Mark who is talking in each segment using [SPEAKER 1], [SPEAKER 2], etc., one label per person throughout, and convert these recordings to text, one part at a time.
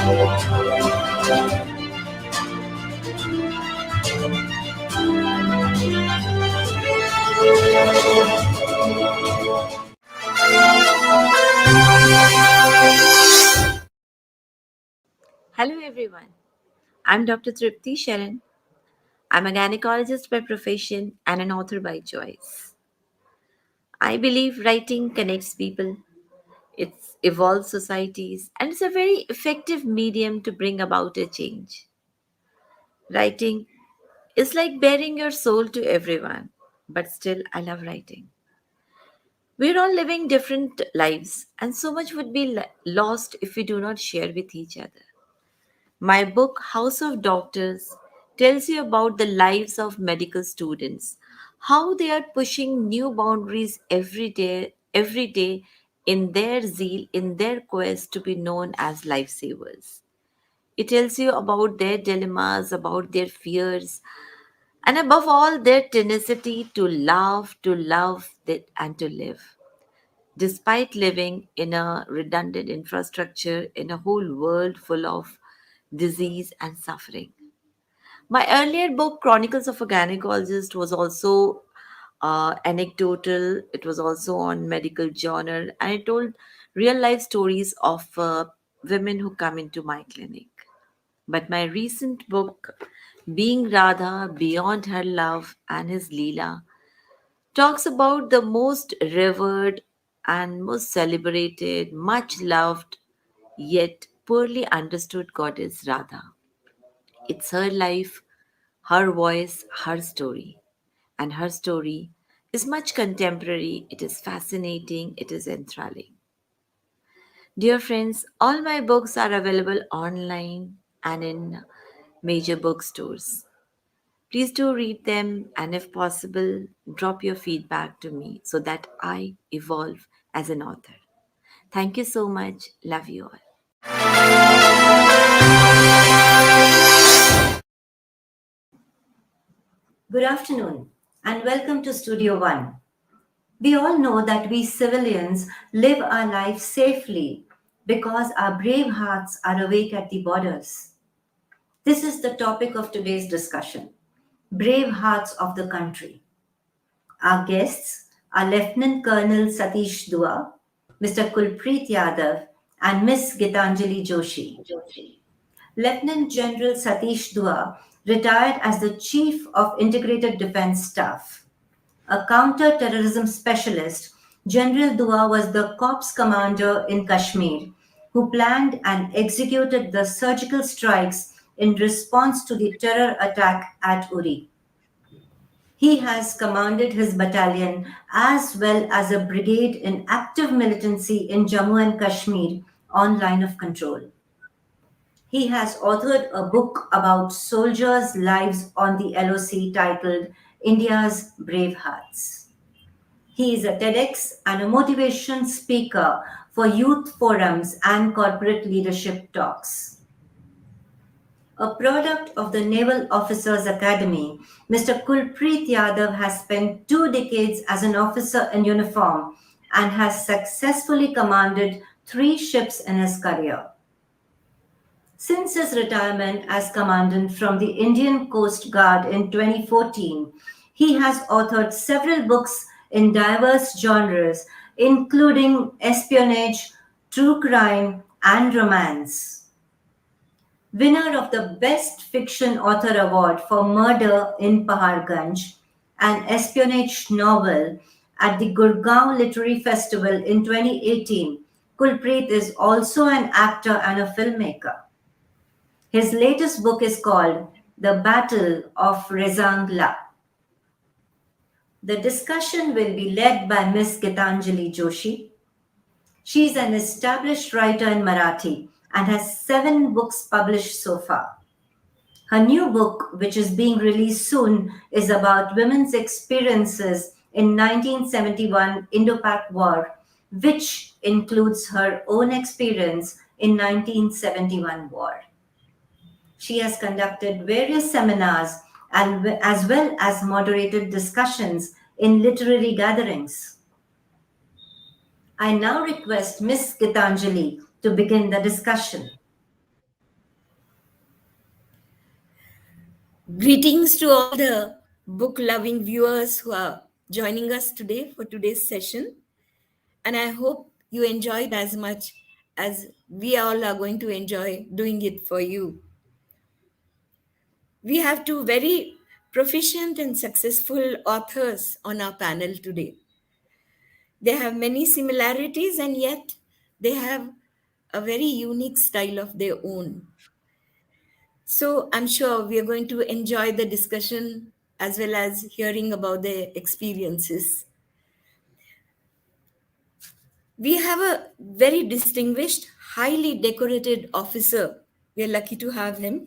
[SPEAKER 1] Hello everyone. I'm Dr. Tripti Sharan. I'm a gynecologist by profession and an author by choice. I believe writing connects people, it evolves societies, and it's a very effective medium to bring about a change. Writing is like bearing your soul to everyone, but still, I love writing. We're all living different lives, and so much would be lost if we do not share with each other. My book, House of Doctors, tells you about the lives of medical students, how they are pushing new boundaries every day in their zeal, in their quest to be known as lifesavers. It tells you about their dilemmas, about their fears, and above all, their tenacity to laugh, to love, and to live. Despite living in a redundant infrastructure in a whole world full of disease and suffering. My earlier book, Chronicles of a Gynecologist, was also anecdotal. It was also on medical journal, and it told real life stories of women who come into my clinic. But my recent book, Being Radha Beyond Her Love and His Leela, talks about the most revered and most celebrated, much loved, yet poorly understood goddess Radha. It's her life, her voice, her story. And her story is much contemporary, it is fascinating, it is enthralling. Dear friends, all my books are available online and in major bookstores. Please do read them and, if possible, drop your feedback to me so that I evolve as an author. Thank you so much. Love you all.
[SPEAKER 2] Good afternoon and welcome to Studio One. We all know that we civilians live our lives safely because our brave hearts are awake at the borders. This is the topic of today's discussion: brave hearts of the country. Our guests are Lieutenant Colonel Satish Dua, Mr. Kulpreet Yadav, and Miss Geetanjali Joshi. Lieutenant General Satish Dua retired as the Chief of Integrated Defense Staff. A counter-terrorism specialist, General Dua was the corps commander in Kashmir who planned and executed the surgical strikes in response to the terror attack at Uri. He has commanded his battalion as well as a brigade in active militancy in Jammu and Kashmir on line of control. He has authored a book about soldiers' lives on the LOC titled India's Brave Hearts. He is a TEDx and a motivation speaker for youth forums and corporate leadership talks. A product of the Naval Officers Academy, Mr. Kulpreet Yadav has spent 2 decades as an officer in uniform and has successfully commanded 3 ships in his career. Since his retirement as commandant from the Indian Coast Guard in 2014, he has authored several books in diverse genres, including espionage, true crime, and romance. Winner of the Best Fiction Author Award for Murder in Paharganj, an espionage novel at the Gurgaon Literary Festival in 2018, Kulpreet is also an actor and a filmmaker. His latest book is called The Battle of Rezangla. The discussion will be led by Ms. Geetanjali Joshi. She is an established writer in Marathi and has 7 books published so far. Her new book, which is being released soon, is about women's experiences in 1971 Indo-Pak War, which includes her own experience in 1971 war. She has conducted various seminars and as well as moderated discussions in literary gatherings. I now request Ms. Gitanjali to begin the discussion.
[SPEAKER 3] Greetings to all the book loving viewers who are joining us today for today's session. And I hope you enjoyed as much as we all are going to enjoy doing it for you. We have two very proficient and successful authors on our panel today. They have many similarities and yet they have a very unique style of their own. So I'm sure we are going to enjoy the discussion as well as hearing about their experiences. We have a very distinguished, highly decorated officer. We are lucky to have him.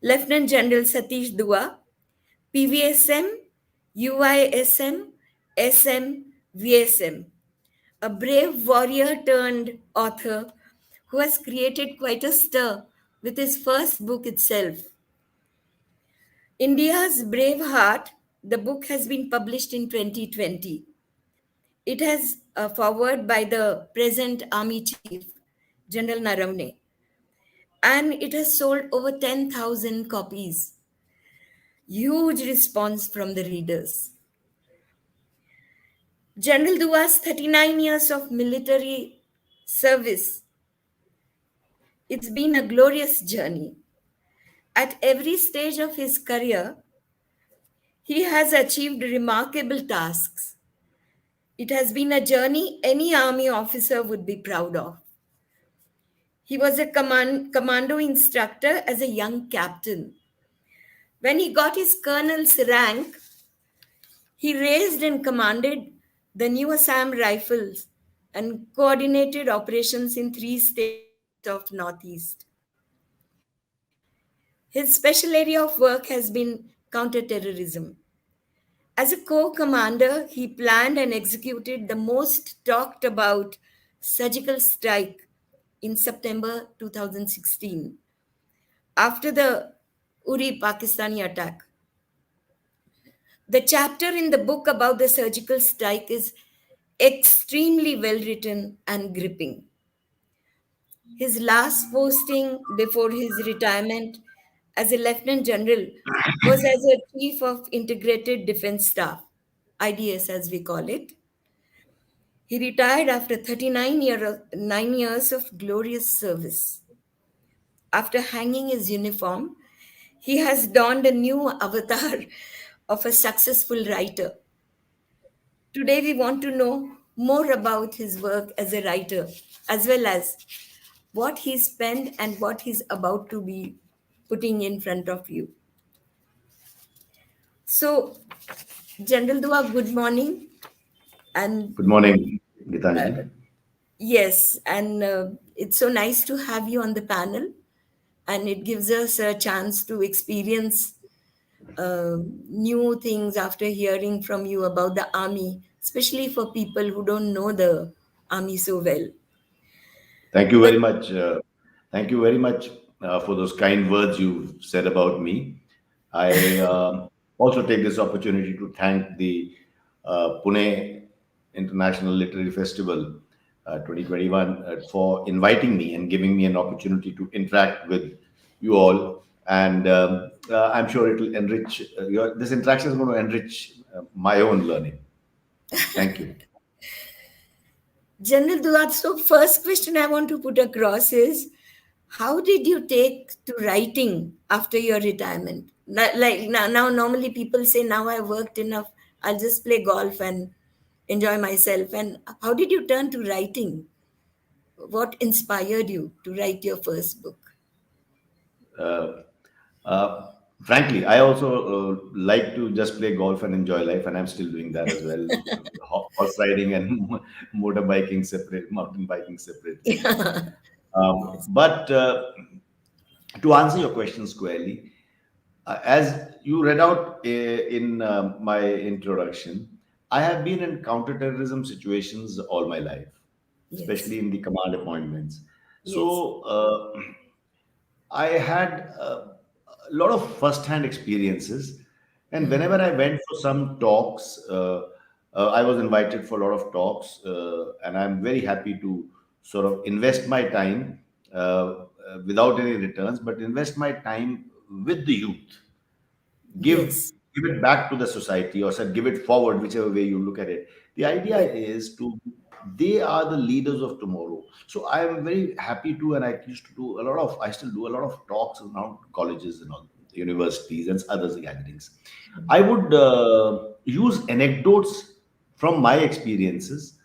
[SPEAKER 3] Lieutenant General Satish Dua, PVSM, UISM, SM, VSM. A brave warrior turned author who has created quite a stir with his first book itself. India's Brave Heart, the book has been published in 2020. It has a foreword by the present Army Chief, General Naravne, and it has sold over 10,000 copies. Huge response from the readers. General Dua's 39 years of military service, it's been a glorious journey. At every stage of his career, he has achieved remarkable tasks. It has been a journey any army officer would be proud of. He was a commando instructor as a young captain. When he got his colonel's rank, he raised and commanded the new Assam Rifles and coordinated operations in 3 states of Northeast. His special area of work has been counterterrorism. As a co commander, he planned and executed the most talked about surgical strike in September 2016 after the Uri Pakistani attack. The chapter in the book about the surgical strike is extremely well written and gripping. His last posting before his retirement as a lieutenant general was as a chief of integrated defense staff, IDS as we call it. He retired after 9 years of glorious service. After hanging his uniform, he has donned a new avatar of a successful writer. Today, we want to know more about his work as a writer, as well as what he's penned and what he's about to be putting in front of you. So, General Dua, good morning. And
[SPEAKER 4] Good morning,
[SPEAKER 3] uh,
[SPEAKER 4] Geetanjali.
[SPEAKER 3] yes, and it's so nice to have you on the panel, and it gives us a chance to experience new things after hearing from you about the army, especially for people who don't know the army so well.
[SPEAKER 4] Thank you
[SPEAKER 3] But
[SPEAKER 4] very much. Thank you very much for those kind words you've said about me. I also take this opportunity to thank the Pune International Literary Festival 2021 for inviting me and giving me an opportunity to interact with you all. And I'm sure it will enrich this interaction is going to enrich my own learning. Thank you.
[SPEAKER 3] General Duat, so first question I want to put across is how did you take to writing after your retirement? Like now normally people say, now I worked enough, I'll just play golf and enjoy myself. And how did you turn to writing? What inspired you to write your first book?
[SPEAKER 4] Uh, uh, Frankly, I also like to just play golf and enjoy life, and I'm still doing that as well. Horse riding and motorbiking separate, mountain biking separately.
[SPEAKER 3] Yes.
[SPEAKER 4] But to answer your question squarely, as you read out in my introduction, I have been in counterterrorism situations all my life,
[SPEAKER 3] Yes.
[SPEAKER 4] especially in the command appointments.
[SPEAKER 3] Yes.
[SPEAKER 4] So I had a lot of first-hand experiences, and
[SPEAKER 3] Hmm.
[SPEAKER 4] whenever I went for some talks, I was invited for a lot of talks, and I'm very happy to sort of invest my time without any returns, but invest my time with the youth give
[SPEAKER 3] Yes.
[SPEAKER 4] give it back to the society, or say give it forward, whichever way you look at it. The idea
[SPEAKER 3] Yes.
[SPEAKER 4] is to, they are the leaders of tomorrow. So I am very happy to, and I used to do a lot of, I still do a lot of talks around colleges and all, universities and others gatherings. I would use anecdotes from my experiences,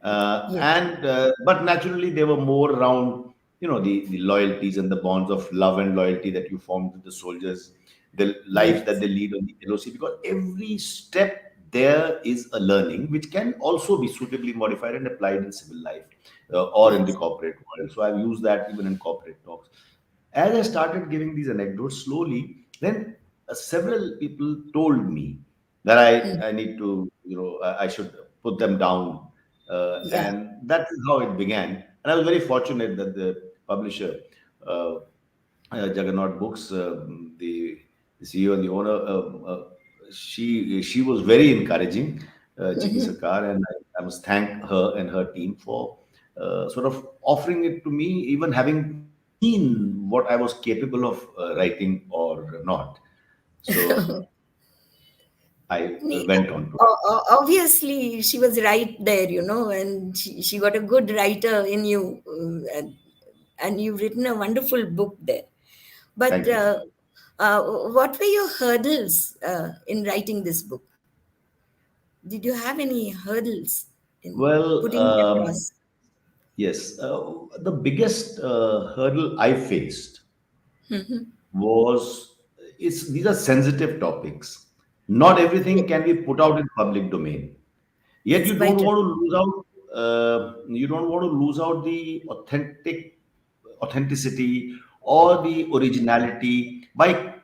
[SPEAKER 3] Yes.
[SPEAKER 4] and but naturally they were more around, the loyalties and the bonds of love and loyalty that you form with the soldiers, the lives that
[SPEAKER 3] Yes.
[SPEAKER 4] they lead on the LOC, because every step there is a learning which can also be suitably modified and applied in civil life, or in the
[SPEAKER 3] Yes.
[SPEAKER 4] corporate world. So I've used that even in corporate talks. As I started giving these anecdotes slowly, then several people told me that I need to, I should put them down.
[SPEAKER 3] Yeah.
[SPEAKER 4] And that is how it began. And I was very fortunate that the publisher, uh, Juggernaut Books, the CEO and the owner, she was very encouraging, Chiki Sarkar, and I must thank her and her team for sort of offering it to me, even having seen what I was capable of writing or not. So I went on to it.
[SPEAKER 3] Obviously, she was right there, and she got a good writer in you, and you've written a wonderful book there. But
[SPEAKER 4] Thank you.
[SPEAKER 3] what were your hurdles in writing this book? Did you have any hurdles in
[SPEAKER 4] Well,
[SPEAKER 3] putting it across?
[SPEAKER 4] yes, the biggest hurdle I faced was, these are sensitive topics. Not everything
[SPEAKER 3] Yes,
[SPEAKER 4] can be put out in public domain. Yet
[SPEAKER 3] yes,
[SPEAKER 4] you
[SPEAKER 3] quite
[SPEAKER 4] don't
[SPEAKER 3] right.
[SPEAKER 4] want to lose out. You don't want to lose out the authenticity or the originality by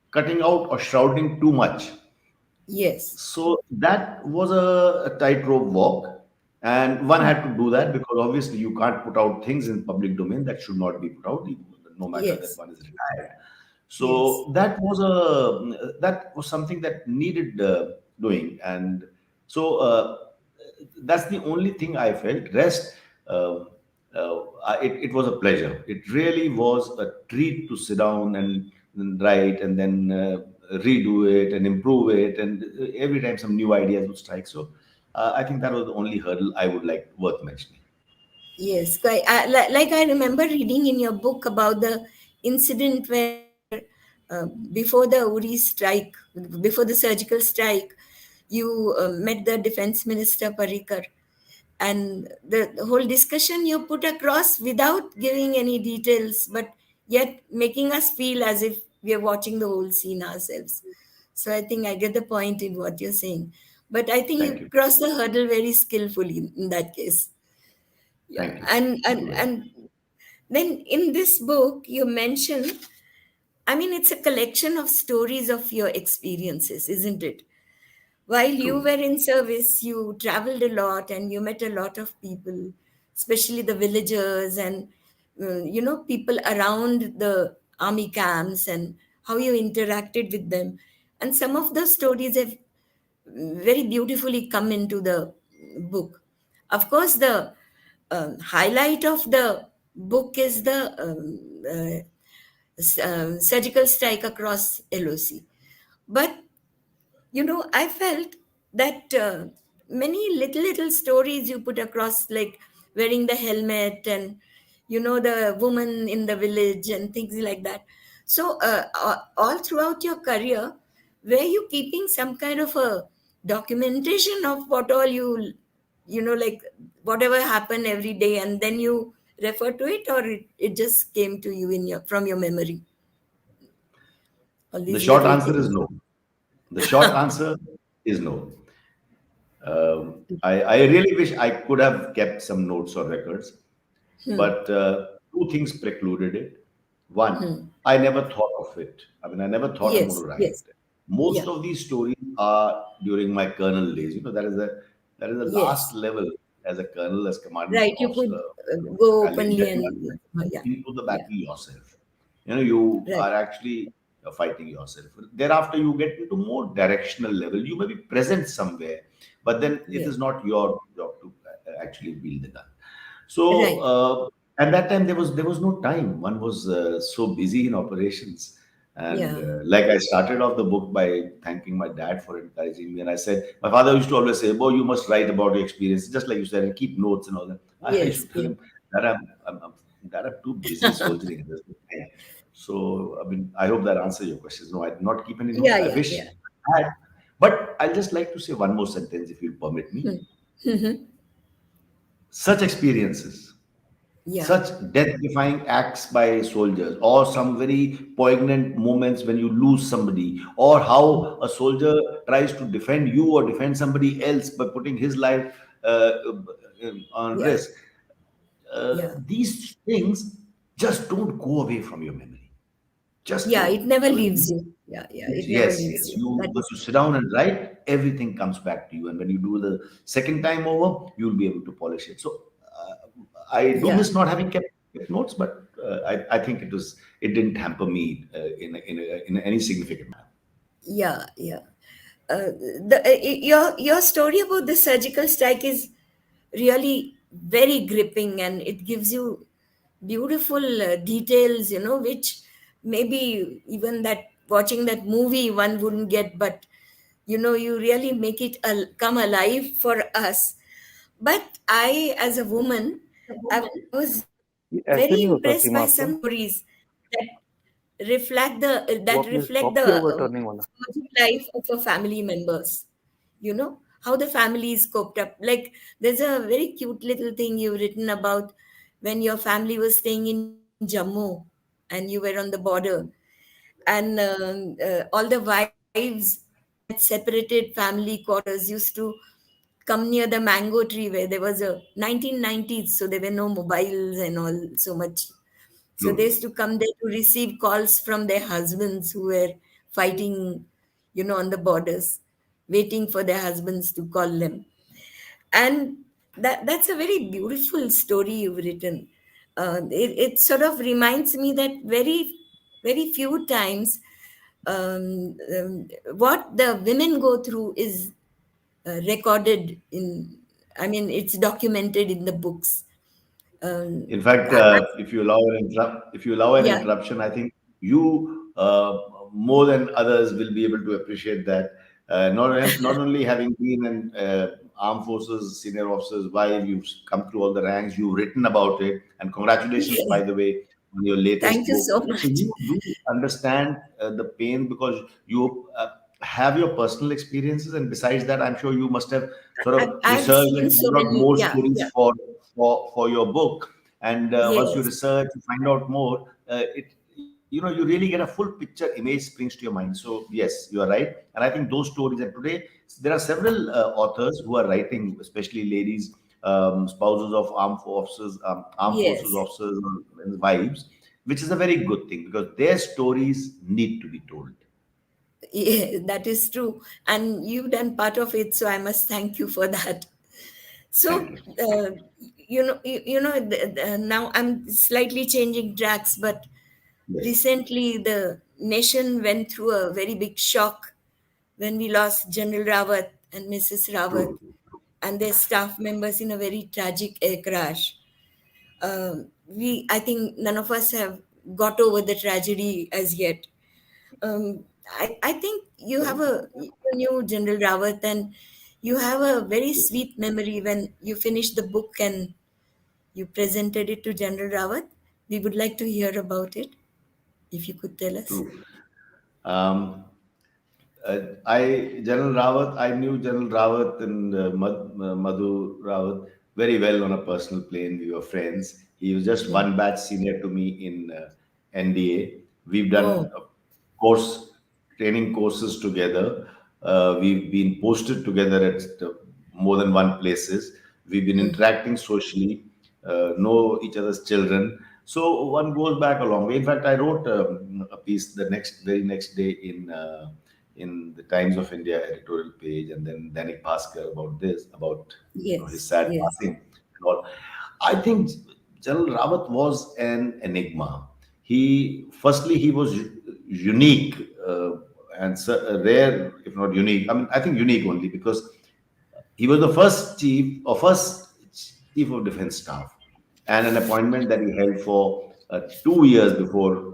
[SPEAKER 4] cutting out or shrouding too much.
[SPEAKER 3] Yes,
[SPEAKER 4] So that was a tightrope walk, and one had to do that because obviously you can't put out things in public domain that should not be put out, no matter that
[SPEAKER 3] yes,
[SPEAKER 4] one is retired.
[SPEAKER 3] yes,
[SPEAKER 4] So that was something that needed doing, and so that's the only thing I felt. Rest, uh, it was a pleasure. It really was a treat to sit down and write, and then redo it and improve it, and every time some new ideas would strike. So I think that was the only hurdle I would like worth mentioning.
[SPEAKER 3] yes. Like I remember reading in your book about the incident where before the Uri strike, before the surgical strike, you met the defense minister Parikar, and the whole discussion you put across without giving any details, but yet making us feel as if we are watching the whole scene ourselves. So I think I get the point in what you're saying, but I think
[SPEAKER 4] Thank
[SPEAKER 3] you
[SPEAKER 4] you.
[SPEAKER 3] crossed the hurdle very skillfully in that case. Yeah.
[SPEAKER 4] Thank you.
[SPEAKER 3] and
[SPEAKER 4] Thank you
[SPEAKER 3] and
[SPEAKER 4] very much.
[SPEAKER 3] and then in this book you mention, I mean, it's a collection of stories of your experiences, isn't it? While you
[SPEAKER 4] True.
[SPEAKER 3] were in service, you traveled a lot and you met a lot of people, especially the villagers and people around the army camps, and how you interacted with them. And some of those stories have very beautifully come into the book. Of course, the highlight of the book is the surgical strike across LOC. But I felt that many little stories you put across, like wearing the helmet and the woman in the village and things like that. So all throughout your career, were you keeping some kind of a documentation of what all like whatever happened every day, and then you refer to it, or it just came to you in your from your memory, all
[SPEAKER 4] The
[SPEAKER 3] these
[SPEAKER 4] short
[SPEAKER 3] little
[SPEAKER 4] answer is
[SPEAKER 3] things?
[SPEAKER 4] no. The short answer is no. I really wish I could have kept some notes or records, but two things precluded it. One, I never thought of it. I mean, I never thought I'm going
[SPEAKER 3] Yes,
[SPEAKER 4] to write.
[SPEAKER 3] yes,
[SPEAKER 4] Most
[SPEAKER 3] yeah,
[SPEAKER 4] of these stories are during my colonel days. That is the last
[SPEAKER 3] yes.
[SPEAKER 4] level as a colonel, as commanding
[SPEAKER 3] Right, you could
[SPEAKER 4] officer,
[SPEAKER 3] go
[SPEAKER 4] battalion,
[SPEAKER 3] openly
[SPEAKER 4] that you
[SPEAKER 3] and
[SPEAKER 4] are
[SPEAKER 3] yeah,
[SPEAKER 4] into the
[SPEAKER 3] yeah,
[SPEAKER 4] battle yourself. You
[SPEAKER 3] right,
[SPEAKER 4] are actually fighting yourself. Thereafter, you get into more directional level. You may be present somewhere, but then it
[SPEAKER 3] yes,
[SPEAKER 4] is not your job to actually wield the gun. So
[SPEAKER 3] right,
[SPEAKER 4] at that time there was no time. One was so busy in operations. And
[SPEAKER 3] Yeah.
[SPEAKER 4] like I started off the book by thanking my dad for encouraging me. And I said, my father used to always say, "Boy, you must write about your experience," just like you said, and keep notes and all that. I used
[SPEAKER 3] Yes.
[SPEAKER 4] to tell
[SPEAKER 3] Yes.
[SPEAKER 4] him that I'm too busy soldiering this thing. So, I mean, I hope that answers your questions. No, I did not keep any notes.
[SPEAKER 3] Yeah.
[SPEAKER 4] I
[SPEAKER 3] Yeah.
[SPEAKER 4] wish
[SPEAKER 3] Yeah.
[SPEAKER 4] I had. But I'll just like to say one more sentence, if you'll permit me.
[SPEAKER 3] Mhm.
[SPEAKER 4] Such experiences,
[SPEAKER 3] Yeah.
[SPEAKER 4] such death-defying acts by soldiers, or some very poignant moments when you lose somebody, or how a soldier tries to defend you or defend somebody else by putting his life on
[SPEAKER 3] Yeah.
[SPEAKER 4] risk.
[SPEAKER 3] Yeah.
[SPEAKER 4] These things just don't go away from your memory. Just
[SPEAKER 3] Yeah.
[SPEAKER 4] don't.
[SPEAKER 3] It never
[SPEAKER 4] I mean,
[SPEAKER 3] leaves you. Yeah. Yeah. It never
[SPEAKER 4] yes,
[SPEAKER 3] leaves
[SPEAKER 4] yes.
[SPEAKER 3] you.
[SPEAKER 4] You
[SPEAKER 3] That
[SPEAKER 4] once
[SPEAKER 3] is
[SPEAKER 4] you sit down and write, everything comes back to you, and when you do the second time over, you'll be able to polish it. So I do
[SPEAKER 3] yeah.
[SPEAKER 4] miss not having kept notes, but I think it didn't hamper me in any significant manner.
[SPEAKER 3] Yeah. Yeah. Your story about the surgical strike is really very gripping, and it gives you beautiful details, which maybe even that watching that movie one wouldn't get, but you really make it come alive for us. But I, as a woman, I was
[SPEAKER 5] ये
[SPEAKER 3] very
[SPEAKER 5] ऐसे नहीं
[SPEAKER 3] impressed
[SPEAKER 5] होता
[SPEAKER 3] by
[SPEAKER 5] Seema
[SPEAKER 3] some
[SPEAKER 5] आपका
[SPEAKER 3] stories that
[SPEAKER 5] वो अपने
[SPEAKER 3] reflect
[SPEAKER 5] coffee
[SPEAKER 3] the
[SPEAKER 5] होगा turning वाला
[SPEAKER 3] social life of a family members. How the families coped up. Like there's a very cute little thing you've written about when your family was staying in Jammu and you were on the border, and all the wives in that separated family quarters used to come near the mango tree where there was a 1990s, so there were no mobiles and all so much. So they
[SPEAKER 4] True.
[SPEAKER 3] used to come there to receive calls from their husbands who were fighting, on the borders, waiting for their husbands to call them. And that's a very beautiful story you've written. It sort of reminds me that very, very few times what the women go through is recorded in, I mean, it's documented in the books. Um,
[SPEAKER 4] In fact, if you allow an
[SPEAKER 3] yeah,
[SPEAKER 4] interruption, I think you more than others will be able to appreciate that. Not only having been an armed forces senior officer's wife, you've come through all the ranks, you've written about it, and congratulations, by the way, on your latest
[SPEAKER 3] thank you
[SPEAKER 4] book.
[SPEAKER 3] so
[SPEAKER 4] So
[SPEAKER 3] much.
[SPEAKER 4] you do understand the pain because you have your personal experiences, and besides that, I'm sure you must have sort of
[SPEAKER 3] I've
[SPEAKER 4] researched
[SPEAKER 3] seen
[SPEAKER 4] and
[SPEAKER 3] so
[SPEAKER 4] found out
[SPEAKER 3] many.
[SPEAKER 4] more
[SPEAKER 3] Yeah,
[SPEAKER 4] stories
[SPEAKER 3] yeah,
[SPEAKER 4] for your book. And once you
[SPEAKER 3] yes,
[SPEAKER 4] research, you find out more. You really get a full picture image springs to your mind. So yes, you are right. And I think those stories. And today there are several authors who are writing, especially ladies, spouses of armed forces
[SPEAKER 3] yes.
[SPEAKER 4] officers and wives, which is a very good thing because their stories need to be told.
[SPEAKER 3] Yeah, that is true. And you've done part of it, so I must thank you for that.
[SPEAKER 4] Thank
[SPEAKER 3] So,
[SPEAKER 4] you.
[SPEAKER 3] now I'm slightly changing tracks, but
[SPEAKER 4] Yes,
[SPEAKER 3] recently the nation went through a very big shock when we lost General Rawat and Mrs. Rawat
[SPEAKER 4] true.
[SPEAKER 3] and their staff members in a very tragic air crash. I think none of us have got over the tragedy as yet. I think you knew General Rawat, and you have a very sweet memory when you finished the book and you presented it to General Rawat. We would like to hear about it, if you could tell us.
[SPEAKER 4] True. Um, I knew General Rawat and Madhu Rawat very well on a personal plane. We were friends. He was just
[SPEAKER 3] Mm.
[SPEAKER 4] one batch senior to me in NDA. We've
[SPEAKER 3] Oh,
[SPEAKER 4] done course training courses together. We've been posted together at more than one places. We've been interacting socially, know each other's children. So one goes back a long way. In fact, I wrote a piece the very next day in the Times of India editorial page, and then Danik Bhaskar about his
[SPEAKER 3] yes,
[SPEAKER 4] sad
[SPEAKER 3] yes,
[SPEAKER 4] passing and all. I think General Rawat was an enigma. He was unique and rare, if not unique. I mean, I think unique only because he was the first chief of defense staff, and an appointment that he held for 2 years before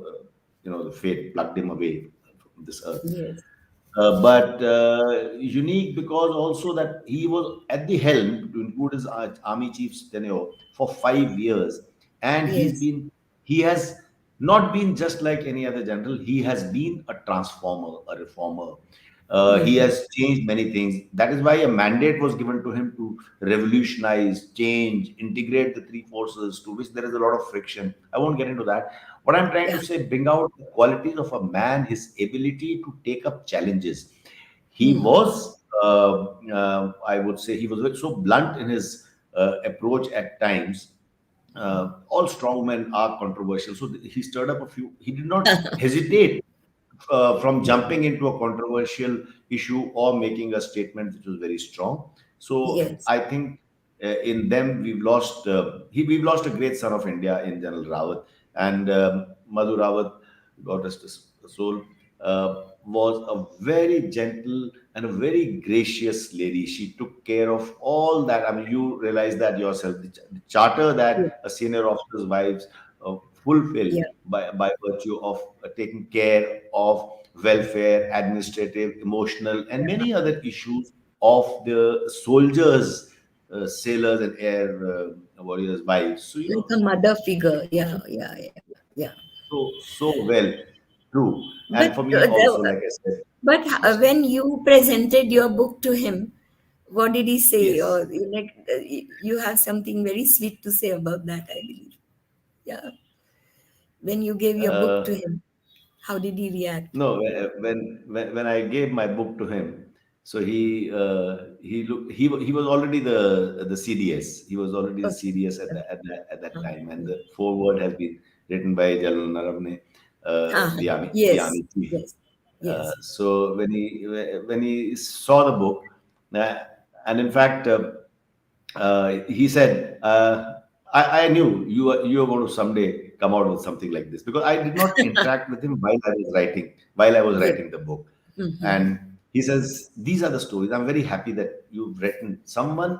[SPEAKER 4] the fate plucked him away from this earth.
[SPEAKER 3] Yes.
[SPEAKER 4] But unique because also that he was at the helm to include his army chief's tenure for 5 years, and
[SPEAKER 3] Yes.
[SPEAKER 4] he has not been just like any other general. He has been a transformer, a reformer. He
[SPEAKER 3] Hmm.
[SPEAKER 4] has changed many things. That is why a mandate was given to him to revolutionize, change, integrate the three forces, to which there is a lot of friction. I won't get into that. What I'm trying
[SPEAKER 3] Yeah.
[SPEAKER 4] to say, bring out the qualities of a man, his ability to take up challenges. He
[SPEAKER 3] Hmm.
[SPEAKER 4] was, I would say, he was so blunt in his approach at times. All strongmen are controversial. So he stirred up a few. He did not hesitate from jumping into a controversial issue or making a statement which was very strong. So
[SPEAKER 3] Yes.
[SPEAKER 4] I think in them we've lost a great son of India in General Rawat, and Madhu Rawat, God rest his soul, was a very gentle and a very gracious lady. She took care of all that. I mean, you realize that yourself. The charter
[SPEAKER 3] Yeah.
[SPEAKER 4] that a senior officer's wives fulfill
[SPEAKER 3] Yeah.
[SPEAKER 4] by virtue of taking care of welfare, administrative, emotional, and many other issues of the soldiers, sailors, and air warriors' wives. So
[SPEAKER 3] Like a mother figure. Yeah. Yeah. Yeah. Yeah.
[SPEAKER 4] so well, true.
[SPEAKER 3] But
[SPEAKER 4] And for me also, like I said, yes,
[SPEAKER 3] when you presented your book to him, what did he say?
[SPEAKER 4] yes.
[SPEAKER 3] Or you have something very sweet to say about that, I believe. Yeah. When you gave your book
[SPEAKER 4] Uh,
[SPEAKER 3] to him, how did he react?
[SPEAKER 4] No, when I gave my book to him, so he was already the CDS. He was already the
[SPEAKER 3] Okay.
[SPEAKER 4] CDS
[SPEAKER 3] Okay.
[SPEAKER 4] at that
[SPEAKER 3] Uh-huh.
[SPEAKER 4] time, and the foreword has been written by Jalal Naravne,
[SPEAKER 3] Uh-huh.
[SPEAKER 4] the
[SPEAKER 3] Yes.
[SPEAKER 4] army chief.
[SPEAKER 3] Yes. Yes.
[SPEAKER 4] So when he saw the book, uh, and in fact, he said, I knew you were going to someday come out with something like this, because I did not interact with him while I was
[SPEAKER 3] Yes.
[SPEAKER 4] writing the book.
[SPEAKER 3] Mm-hmm.
[SPEAKER 4] And he says, these are the stories. I'm very happy that you've written someone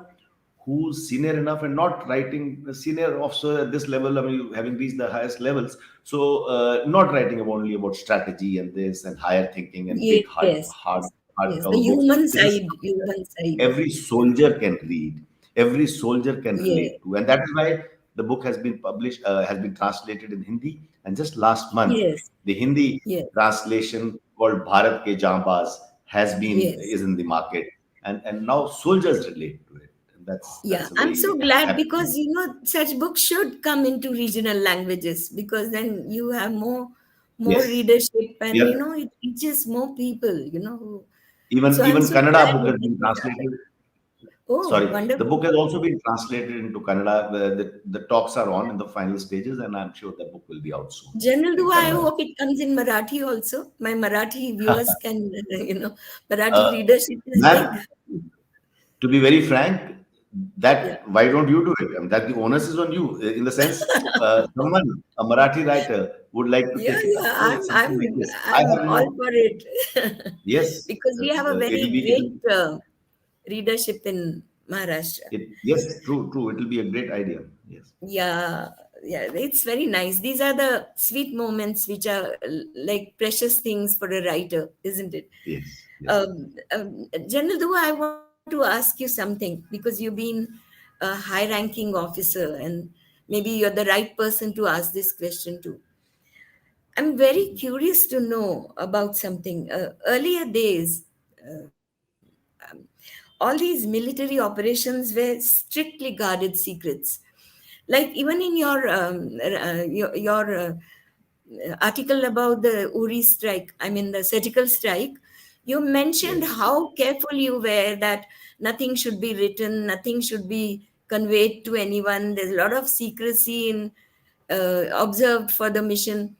[SPEAKER 4] who's senior enough and not writing a senior officer at this level. I mean, having reached the highest levels. So not writing only about strategy and this and higher thinking and big
[SPEAKER 3] Yes. Yes. Yes. The
[SPEAKER 4] hardcover books.
[SPEAKER 3] human
[SPEAKER 4] This is
[SPEAKER 3] side. Human side.
[SPEAKER 4] every soldier can read, every soldier can
[SPEAKER 3] Yeah.
[SPEAKER 4] relate to, and that is why the book has been published, has been translated in Hindi, and just last month
[SPEAKER 3] Yes.
[SPEAKER 4] the Hindi
[SPEAKER 3] Yes.
[SPEAKER 4] translation called Bharat Ke Jambaz is
[SPEAKER 3] Yes.
[SPEAKER 4] in the market, and now soldiers relate to it, and
[SPEAKER 3] Yeah,
[SPEAKER 4] that's a
[SPEAKER 3] I'm
[SPEAKER 4] very
[SPEAKER 3] so glad
[SPEAKER 4] happy
[SPEAKER 3] because
[SPEAKER 4] thing.
[SPEAKER 3] such books should come into regional languages because then you have more
[SPEAKER 4] Yes,
[SPEAKER 3] readership
[SPEAKER 4] we
[SPEAKER 3] and
[SPEAKER 4] are,
[SPEAKER 3] it reaches more people.
[SPEAKER 4] even
[SPEAKER 3] So I'm
[SPEAKER 4] even
[SPEAKER 3] so
[SPEAKER 4] Kannada
[SPEAKER 3] glad
[SPEAKER 4] book
[SPEAKER 3] that
[SPEAKER 4] has
[SPEAKER 3] this
[SPEAKER 4] been
[SPEAKER 3] has happened.
[SPEAKER 4] translated.
[SPEAKER 3] Oh,
[SPEAKER 4] Sorry, the
[SPEAKER 3] wonderful.
[SPEAKER 4] book has also been translated into Kannada. Where the talks are on in the final stages, and I'm sure the book will be out soon
[SPEAKER 3] General
[SPEAKER 4] in
[SPEAKER 3] Dua, I
[SPEAKER 4] Kannada.
[SPEAKER 3] hope it comes in Marathi also. My Marathi viewers can, Marathi
[SPEAKER 4] Uh,
[SPEAKER 3] readership is big.
[SPEAKER 4] Ma'am, to be very frank,
[SPEAKER 3] Yeah.
[SPEAKER 4] that why don't you do it? I mean, that the onus is on you. In the sense, someone, a Marathi writer, would like to
[SPEAKER 3] Yeah,
[SPEAKER 4] take it
[SPEAKER 3] yeah,
[SPEAKER 4] up. Oh,
[SPEAKER 3] I'm
[SPEAKER 4] something
[SPEAKER 3] I'm
[SPEAKER 4] like this. I
[SPEAKER 3] I'm
[SPEAKER 4] have
[SPEAKER 3] all
[SPEAKER 4] no.
[SPEAKER 3] for it
[SPEAKER 4] Yes,
[SPEAKER 3] because we have a
[SPEAKER 4] it'll
[SPEAKER 3] very
[SPEAKER 4] be
[SPEAKER 3] great readership in Maharashtra.
[SPEAKER 4] yes, true, true. It'll be a great idea. Yes,
[SPEAKER 3] Yeah, yeah, it's very nice. These are the sweet moments which are like precious things for a writer, isn't it?
[SPEAKER 4] yes, yes.
[SPEAKER 3] General Dua, I want to ask you something because you've been a high-ranking officer, and maybe you're the right person to ask this question to. I'm very curious to know about something. Earlier days, all these military operations were strictly guarded secrets. Like even in your article about the Uri strike, I mean the surgical strike, you mentioned
[SPEAKER 4] Yes.
[SPEAKER 3] how careful you were that nothing should be written, nothing should be conveyed to anyone. There's a lot of secrecy observed for the mission.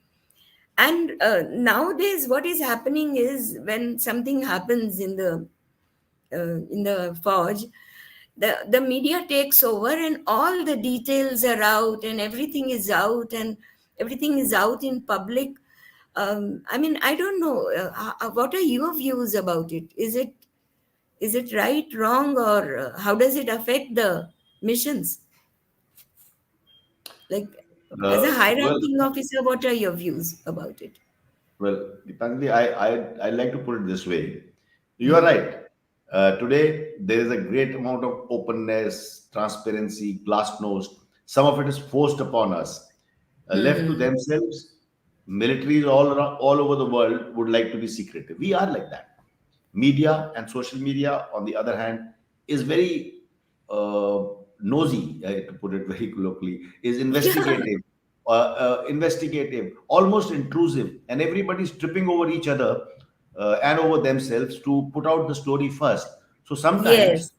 [SPEAKER 3] And nowadays, what is happening is when something happens in the forge, the media takes over and all the details are out and everything is out in public. I mean, I don't know. What are your views about it? Is it right, wrong, or how does it affect the missions? Like, as a
[SPEAKER 4] Well,
[SPEAKER 3] high-ranking officer, what are your views about it?
[SPEAKER 4] Well, Geetanjali, I like to put it this way. You are
[SPEAKER 3] Hmm.
[SPEAKER 4] right. Today, there is a great amount of openness, transparency, glassnosed. Some of it is forced upon us. Left to
[SPEAKER 3] Hmm.
[SPEAKER 4] themselves, militaries all over the world would like to be secretive. We are like that. Media and social media, on the other hand, is very uh, nosy, to put it very colloquially, is
[SPEAKER 3] Yeah.
[SPEAKER 4] investigative, almost intrusive, and everybody's tripping over each other and over themselves to put out the story first. So sometimes,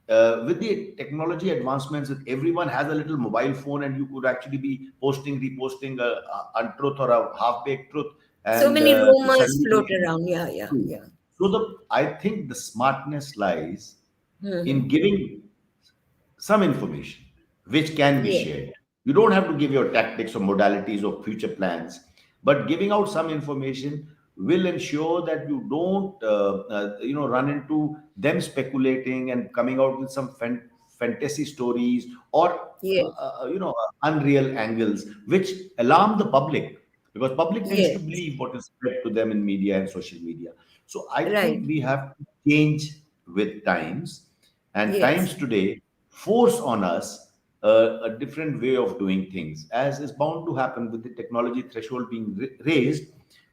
[SPEAKER 3] Yes.
[SPEAKER 4] with the technology advancements, that everyone has a little mobile phone, and you could actually be posting, reposting a untruth or a half-baked truth,
[SPEAKER 3] So
[SPEAKER 4] and
[SPEAKER 3] many rumors
[SPEAKER 4] suddenly
[SPEAKER 3] float around. Yeah, yeah,
[SPEAKER 4] true.
[SPEAKER 3] yeah.
[SPEAKER 4] So I think the smartness lies
[SPEAKER 3] Hmm.
[SPEAKER 4] in giving some information which can be
[SPEAKER 3] Yeah.
[SPEAKER 4] shared. You don't have to give your tactics or modalities or future plans, but giving out some information will ensure that you don't, run into them speculating and coming out with some fantasy stories or,
[SPEAKER 3] Yes.
[SPEAKER 4] unreal angles, which alarm the public, because public tends to
[SPEAKER 3] Yes.
[SPEAKER 4] believe what is spread to them in media and social media. So I think
[SPEAKER 3] Right.
[SPEAKER 4] we have to change with times, and
[SPEAKER 3] Yes.
[SPEAKER 4] times today force on us a different way of doing things, as is bound to happen with the technology threshold being raised.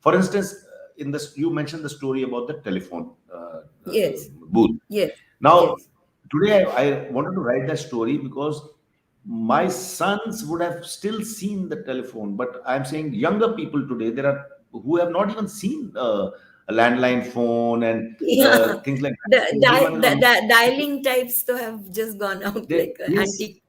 [SPEAKER 4] For instance, in this, you mentioned the story about the telephone
[SPEAKER 3] Yes.
[SPEAKER 4] booth.
[SPEAKER 3] Yes.
[SPEAKER 4] Now,
[SPEAKER 3] Yes.
[SPEAKER 4] today I wanted to write that story because my sons would have still seen the telephone, but I'm saying younger people today, there are who have not even seen a landline phone and
[SPEAKER 3] Yeah.
[SPEAKER 4] things like
[SPEAKER 3] The,
[SPEAKER 4] that. Everyone
[SPEAKER 3] di-
[SPEAKER 4] is
[SPEAKER 3] the,
[SPEAKER 4] on.
[SPEAKER 3] the dialing types to have just gone out like an
[SPEAKER 4] Yes,
[SPEAKER 3] antique.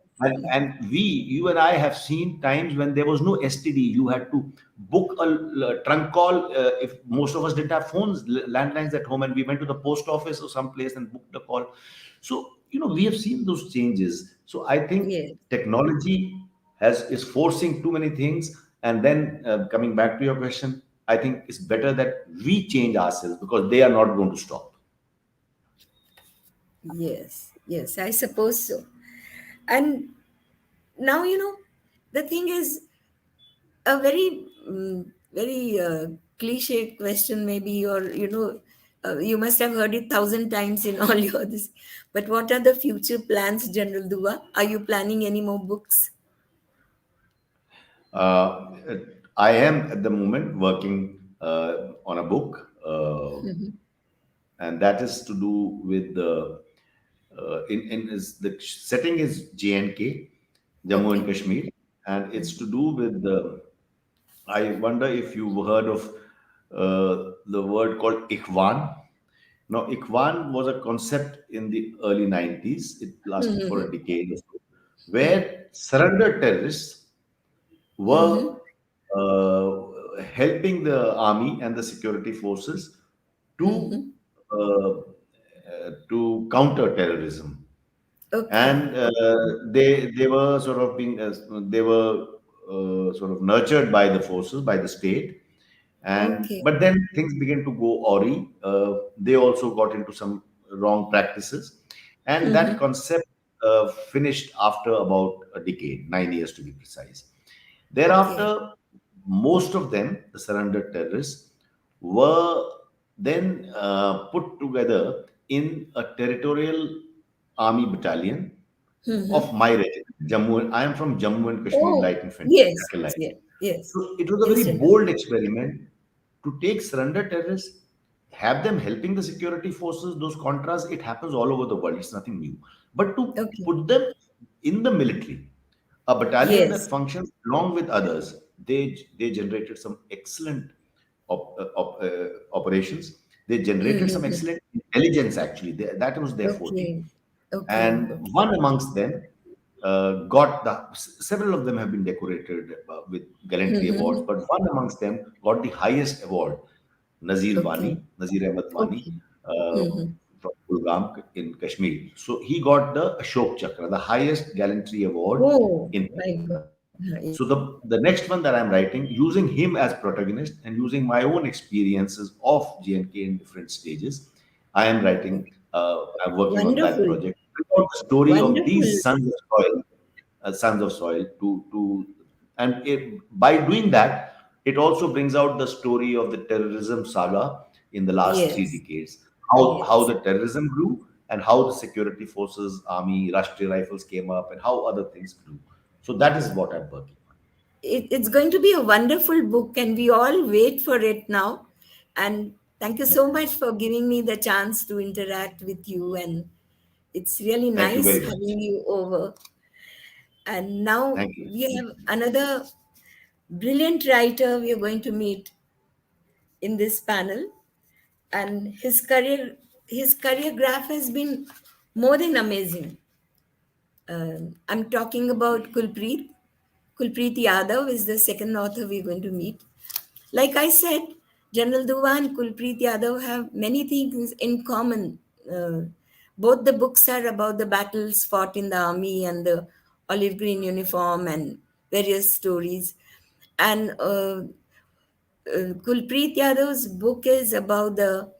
[SPEAKER 4] and you and I have seen times when there was no STD. You had to book a trunk call. If most of us didn't have phones, landlines at home, and we went to the post office or someplace and booked the call. So we have seen those changes. So I think
[SPEAKER 3] Yes.
[SPEAKER 4] technology is forcing too many things. And then, coming back to your question, I think it's better that we change ourselves, because they are not going to stop.
[SPEAKER 3] Yes. Yes. I suppose so. And now, the thing is, a very very cliche question maybe, or you must have heard it thousand times in all your this, but what are the future plans, General Dua? Are you planning any more books?
[SPEAKER 4] Uh, I am at the moment working on a book, and that is to do with the in is the setting is JNK, Jammu and
[SPEAKER 3] Okay.
[SPEAKER 4] Kashmir, and it's
[SPEAKER 3] Mm.
[SPEAKER 4] to do with the. I wonder if you've heard of the word called Ikhwan. Now, Ikhwan was a concept in the early 90s. It lasted for a
[SPEAKER 3] Mhm.
[SPEAKER 4] decade or so, where surrendered terrorists were
[SPEAKER 3] Mhm.
[SPEAKER 4] helping the army and the security forces to
[SPEAKER 3] Mhm.
[SPEAKER 4] counter terrorism,
[SPEAKER 3] Okay.
[SPEAKER 4] and
[SPEAKER 3] Okay.
[SPEAKER 4] they were sort of being they were sort of nurtured by the forces, by the state, and
[SPEAKER 3] Okay.
[SPEAKER 4] but then things began to go awry. They also got into some wrong practices, and that
[SPEAKER 3] Mhm.
[SPEAKER 4] concept finished after about a decade, 9 years to be precise.
[SPEAKER 3] Okay.
[SPEAKER 4] Thereafter, most of them, the surrendered terrorists, were then put together in a territorial army battalion of
[SPEAKER 3] Mhm.
[SPEAKER 4] my regiment, Jammu. I am from Jammu and Kashmir
[SPEAKER 3] Oh,
[SPEAKER 4] Light Infantry,
[SPEAKER 3] yes,
[SPEAKER 4] Battle Line.
[SPEAKER 3] yes, yes.
[SPEAKER 4] So it was a very
[SPEAKER 3] Eastern.
[SPEAKER 4] bold experiment to take surrender terrorists, have them helping the security forces, those contras. It happens all over the world. It's nothing new. But to
[SPEAKER 3] Okay.
[SPEAKER 4] put them in the military, a battalion that
[SPEAKER 3] Yes.
[SPEAKER 4] functions along with others, they generated some excellent operations. They generated some
[SPEAKER 3] Mm-hmm.
[SPEAKER 4] excellent intelligence. Actually, that was their forte,
[SPEAKER 3] Okay. Okay.
[SPEAKER 4] and
[SPEAKER 3] Okay.
[SPEAKER 4] one amongst them several of them have been decorated with gallantry awards,
[SPEAKER 3] Mm-hmm.
[SPEAKER 4] but one amongst them got the highest award,
[SPEAKER 3] Okay.
[SPEAKER 4] Nazir Ahmad Wani,
[SPEAKER 3] Okay.
[SPEAKER 4] uh,
[SPEAKER 3] Mm-hmm.
[SPEAKER 4] from Kulgam in Kashmir. So he got the Ashok Chakra, the highest gallantry award
[SPEAKER 3] Oh
[SPEAKER 4] in
[SPEAKER 3] my
[SPEAKER 4] Kashmir.
[SPEAKER 3] God. Yeah.
[SPEAKER 4] So the next one that I'm writing, using him as protagonist and using my own experiences of JNK in different stages, I am writing. I'm working on that
[SPEAKER 3] Wonderful.
[SPEAKER 4] project. About the story of
[SPEAKER 3] Wonderful.
[SPEAKER 4] these sons of soil, to and by doing that, it also brings out the story of the terrorism saga in the last three
[SPEAKER 3] Yes,
[SPEAKER 4] decades. How
[SPEAKER 3] yes.
[SPEAKER 4] the terrorism grew, and how the security forces, army, Rashtriya Rifles came up, and how other things grew. So that is what I'm working on.
[SPEAKER 3] It's going to be a wonderful book, and we all wait for it now. And thank you so much for giving me the chance to interact with you. And it's really
[SPEAKER 4] Thank you
[SPEAKER 3] nice
[SPEAKER 4] very much.
[SPEAKER 3] having you over. And now
[SPEAKER 4] Thank you.
[SPEAKER 3] we have another brilliant writer we are going to meet in this panel. And his career graph has been more than amazing. I'm talking about Kulpreet Yadav is the second author we're going to meet. Like I said, General Dua and Kulpreet Yadav have many things in common. Uh, Both the books are about the battles fought in the army and the olive green uniform and various stories. And Kulpreet Yadav's book is about the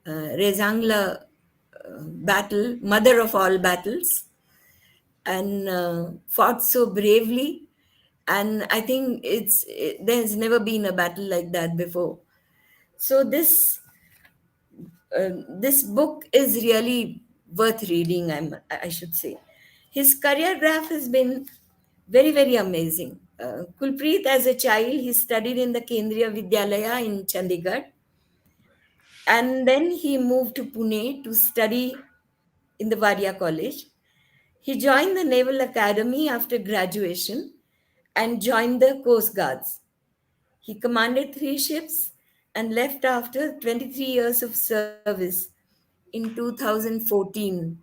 [SPEAKER 3] Rezangla battle, mother of all battles, and fought so bravely. And I think there's never been a battle like that before. So this book is really worth reading. I should say, his career graph has been very amazing. Kulpreet, as a child, he studied in the Kendriya Vidyalaya in Chandigarh, and then he moved to Pune to study in the Varia College. He joined the Naval Academy after graduation and joined the Coast Guards. He commanded three ships and left after 23 years of service in 2014.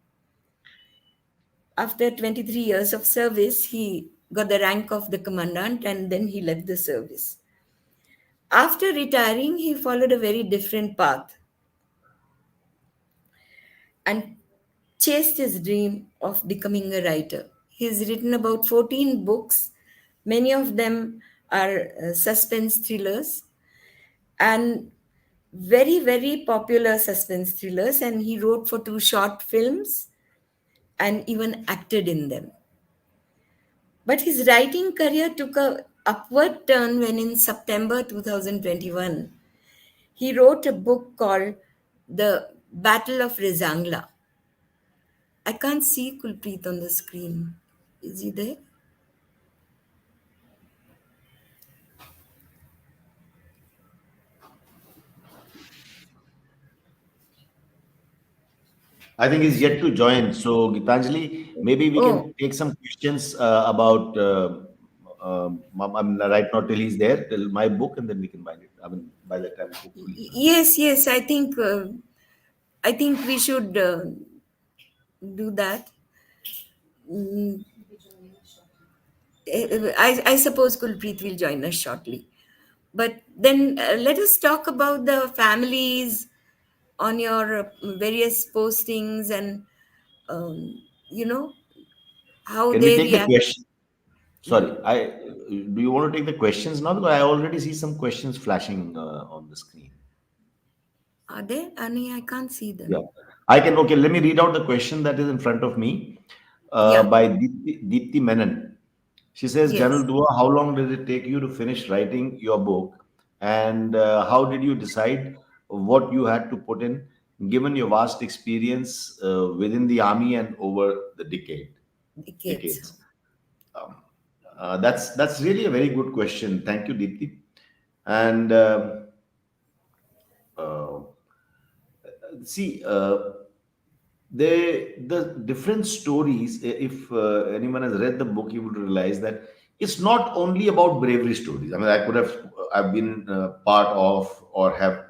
[SPEAKER 3] After 23 years of service, he got the rank of the commandant and then he left the service. After retiring, he followed a very different path and chased his dream of becoming a writer. He's written about 14 books. Many of them are suspense thrillers and very popular suspense thrillers. And he wrote for two short films and even acted in them. But his writing career took a upward turn when in September 2021 he wrote a book called The Battle of Rezangla. I can't see Kulpreet on the screen. Is he there?
[SPEAKER 4] I think he's yet to join. So, Gitanjali, maybe we
[SPEAKER 3] Oh,
[SPEAKER 4] can take some questions about right now till he's there, till my book, and then we can buy it. I mean, by that time, hopefully.
[SPEAKER 3] yes. I think we should do that. Mm, I suppose Kulpreet will join us shortly. But then let us talk about the families on your various postings and um, you know how
[SPEAKER 4] Can we
[SPEAKER 3] they
[SPEAKER 4] take the
[SPEAKER 3] react.
[SPEAKER 4] question? Sorry, I do you want to take the questions now? Because I already see some questions flashing on the screen.
[SPEAKER 3] Are they? Annie, I can't see
[SPEAKER 4] Yeah,
[SPEAKER 3] them.
[SPEAKER 4] I can. Okay, let me read out the question that is in front of me
[SPEAKER 3] Yeah.
[SPEAKER 4] by Deepti Menon. She says, General
[SPEAKER 3] Yes.
[SPEAKER 4] Dua, how long did it take you to finish writing your book? And how did you decide what you had to put in, given your vast experience within the army and over the
[SPEAKER 3] Decades.
[SPEAKER 4] decades? Um, that's really a very good question. Thank you, Deepti. And uh, see, the different stories, if anyone has read the book, you would realize that it's not only about bravery stories. I mean, I've been part of or have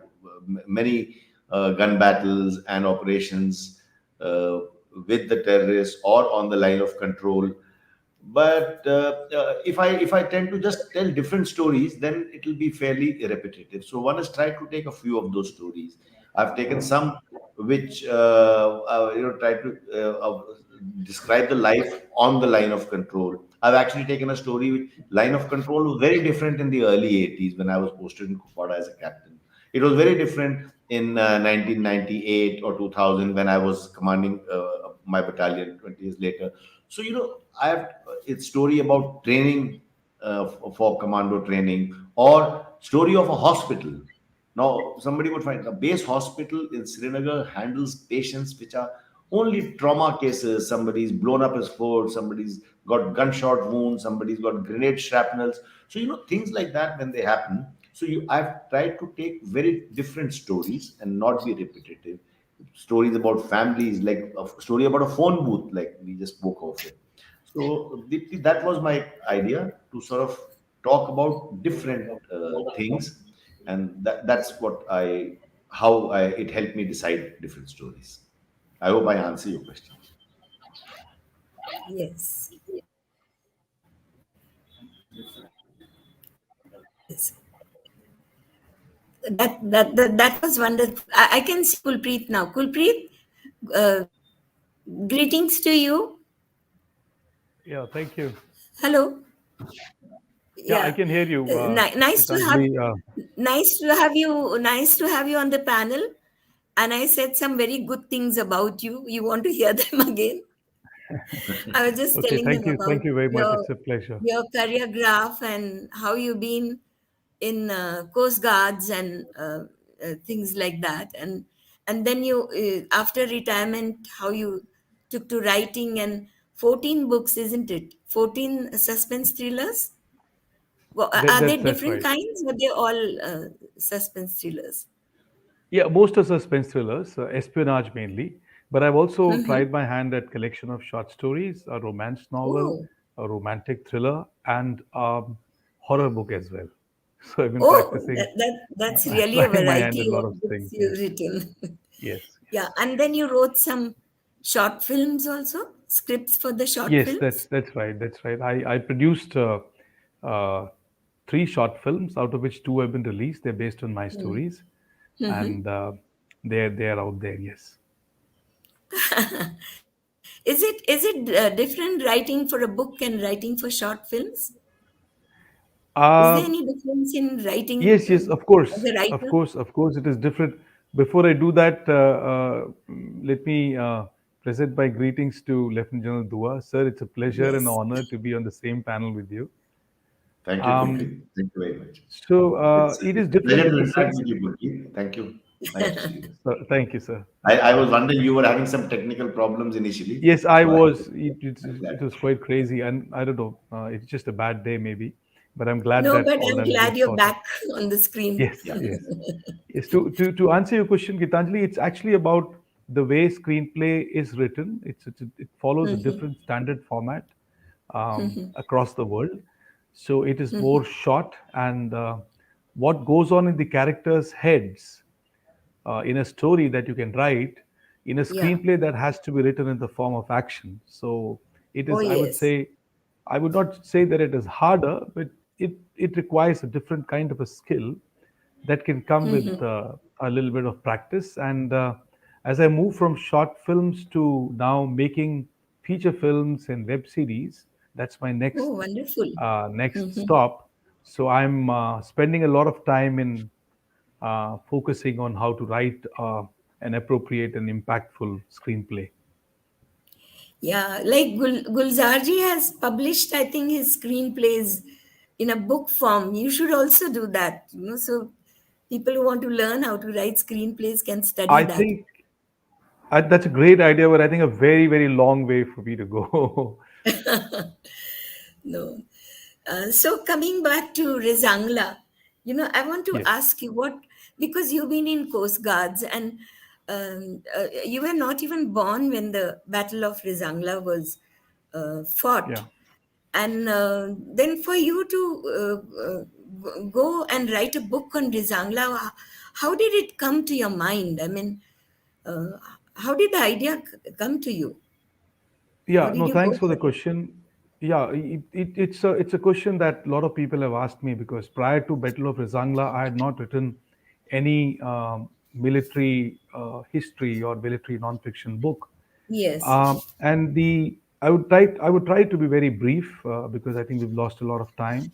[SPEAKER 4] many gun battles and operations uh, with the terrorists or on the line of control. But if I tend to just tell different stories, then it will be fairly repetitive. So one has tried to take a few of those stories. I've taken some which try to describe the life on the line of control. I've actually taken a story which line of control was very different in the early 80s when I was posted in Kupwara as a captain. It was very different in 1998 or 2000 when I was commanding my battalion 20 years later. So, I have it's story about training for commando training, or story of a hospital. Now, somebody would find a base hospital in Srinagar handles patients which are only trauma cases. Somebody's blown up his foot, somebody's got gunshot wounds, somebody's got grenade shrapnels. So, things like that when they happen. So, I've tried to take very different stories and not be repetitive. Stories about families, like a story about a phone booth, like we just spoke of it. So, that was my idea to sort of talk about different things, and that's what it helped me decide different stories. I hope I answer your question.
[SPEAKER 3] Yes. Yes. That was wonderful. I can see Kulpreet now. Kulpreet, uh, greetings to you.
[SPEAKER 5] Yeah, thank you.
[SPEAKER 3] Hello.
[SPEAKER 5] Yeah, I
[SPEAKER 3] Yeah.
[SPEAKER 5] can hear you,
[SPEAKER 3] Nice to have
[SPEAKER 5] Geetanjali.
[SPEAKER 3] nice to have you on the panel. And I said some very good things about you. You want to hear them again? I was just
[SPEAKER 5] Okay,
[SPEAKER 3] telling them
[SPEAKER 5] thank
[SPEAKER 3] about
[SPEAKER 5] you very much. It's a pleasure.
[SPEAKER 3] your career graph and how you've been in Coast Guards and things like that, and then you after retirement, how you took to writing and 14 books, isn't it? 14 suspense thrillers. Well, are they
[SPEAKER 5] That's
[SPEAKER 3] different
[SPEAKER 5] right.
[SPEAKER 3] kinds? Or they all suspense thrillers?
[SPEAKER 5] Yeah, most are suspense thrillers, espionage mainly. But I've also
[SPEAKER 3] Mm-hmm.
[SPEAKER 5] tried my hand at collection of short stories, a romance novel,
[SPEAKER 3] Oh,
[SPEAKER 5] a romantic thriller, and horror book as well. So I've been
[SPEAKER 3] oh,
[SPEAKER 5] practicing,
[SPEAKER 3] that's really a
[SPEAKER 5] trying my hand at a
[SPEAKER 3] variety
[SPEAKER 5] lot
[SPEAKER 3] of
[SPEAKER 5] of
[SPEAKER 3] books
[SPEAKER 5] things.
[SPEAKER 3] you've
[SPEAKER 5] Yes,
[SPEAKER 3] written.
[SPEAKER 5] yes,
[SPEAKER 3] Yeah,
[SPEAKER 5] yes.
[SPEAKER 3] and then you wrote some short films also, scripts for the short
[SPEAKER 5] Yes,
[SPEAKER 3] films.
[SPEAKER 5] that's right. That's right. I produced uh, three short films, out of which two have been released. They're based on my stories,
[SPEAKER 3] Mm-hmm.
[SPEAKER 5] and they're out there. Yes.
[SPEAKER 3] Is it different writing for a book and writing for short films? Is there
[SPEAKER 5] Uh,
[SPEAKER 3] any difference in writing
[SPEAKER 5] yes, yes.
[SPEAKER 3] as a writer?
[SPEAKER 5] Of course, it is different. Before I do that, let me present my greetings to Lieutenant General Dua, sir. It's a pleasure and
[SPEAKER 3] Yes.
[SPEAKER 5] honor to be on the same panel with you.
[SPEAKER 4] Thank you,
[SPEAKER 5] Um,
[SPEAKER 4] Gurpreet. Thank you very much.
[SPEAKER 5] so
[SPEAKER 4] It's
[SPEAKER 5] it
[SPEAKER 4] a
[SPEAKER 5] is different
[SPEAKER 4] pleasure
[SPEAKER 5] in
[SPEAKER 4] to
[SPEAKER 5] the
[SPEAKER 4] interact
[SPEAKER 5] sense.
[SPEAKER 4] with you, Gurpreet. Thank you. Nice to see you.
[SPEAKER 5] Thank you, sir.
[SPEAKER 4] I was wondering, you were having some technical problems initially,
[SPEAKER 5] Yes, I
[SPEAKER 4] so
[SPEAKER 5] was.
[SPEAKER 4] I'm
[SPEAKER 5] It
[SPEAKER 4] glad.
[SPEAKER 5] was quite crazy, and I don't know. It's just a bad day, maybe. But I'm glad
[SPEAKER 3] No,
[SPEAKER 5] that
[SPEAKER 3] but
[SPEAKER 5] all
[SPEAKER 3] I'm
[SPEAKER 5] that has been
[SPEAKER 3] glad you're
[SPEAKER 5] sorted.
[SPEAKER 3] back on the screen.
[SPEAKER 5] Yes,
[SPEAKER 4] Yeah.
[SPEAKER 5] yes, yes. To answer your question, Gitanjali, it's actually about the way screenplay is written. It follows a different standard format across the world. So it is more short, and what goes on in the characters' heads in a story that you can write in a
[SPEAKER 3] Yeah.
[SPEAKER 5] screenplay that has to be written in the form of action. So it
[SPEAKER 3] Oh,
[SPEAKER 5] is,
[SPEAKER 3] yes.
[SPEAKER 5] I would not say that it is harder, but it requires a different kind of a skill that can come with a little bit of practice. And as I move from short films to now making feature films and web series, that's my
[SPEAKER 3] Oh, wonderful.
[SPEAKER 5] next stop. So I'm spending a lot of time in focusing on how to write an appropriate and impactful screenplay.
[SPEAKER 3] Yeah, like Gulzarji has published, I think, his screenplays in a book form. You should also do that, so people who want to learn how to write screenplays can study
[SPEAKER 5] I
[SPEAKER 3] that.
[SPEAKER 5] think that's a great idea, but I think a very, very long way for me to go.
[SPEAKER 3] No. So coming back to Rizangla, I want to
[SPEAKER 5] Yes.
[SPEAKER 3] ask you what, because you've been in Coast Guards and you were not even born when the Battle of Rizangla was fought.
[SPEAKER 5] Yeah.
[SPEAKER 3] And then for you to go and write a book on Rizangla, how did it come to your mind? I mean, uh, how did the idea come to you? How
[SPEAKER 5] Yeah,
[SPEAKER 3] did
[SPEAKER 5] no,
[SPEAKER 3] you go
[SPEAKER 5] thanks for
[SPEAKER 3] for
[SPEAKER 5] the
[SPEAKER 3] it?
[SPEAKER 5] question. Yeah, it's a question that a lot of people have asked me because prior to Battle of Rizangla, I had not written any military history or military nonfiction book.
[SPEAKER 3] Yes.
[SPEAKER 5] And the I would try to be very brief because I think we've lost a lot of time.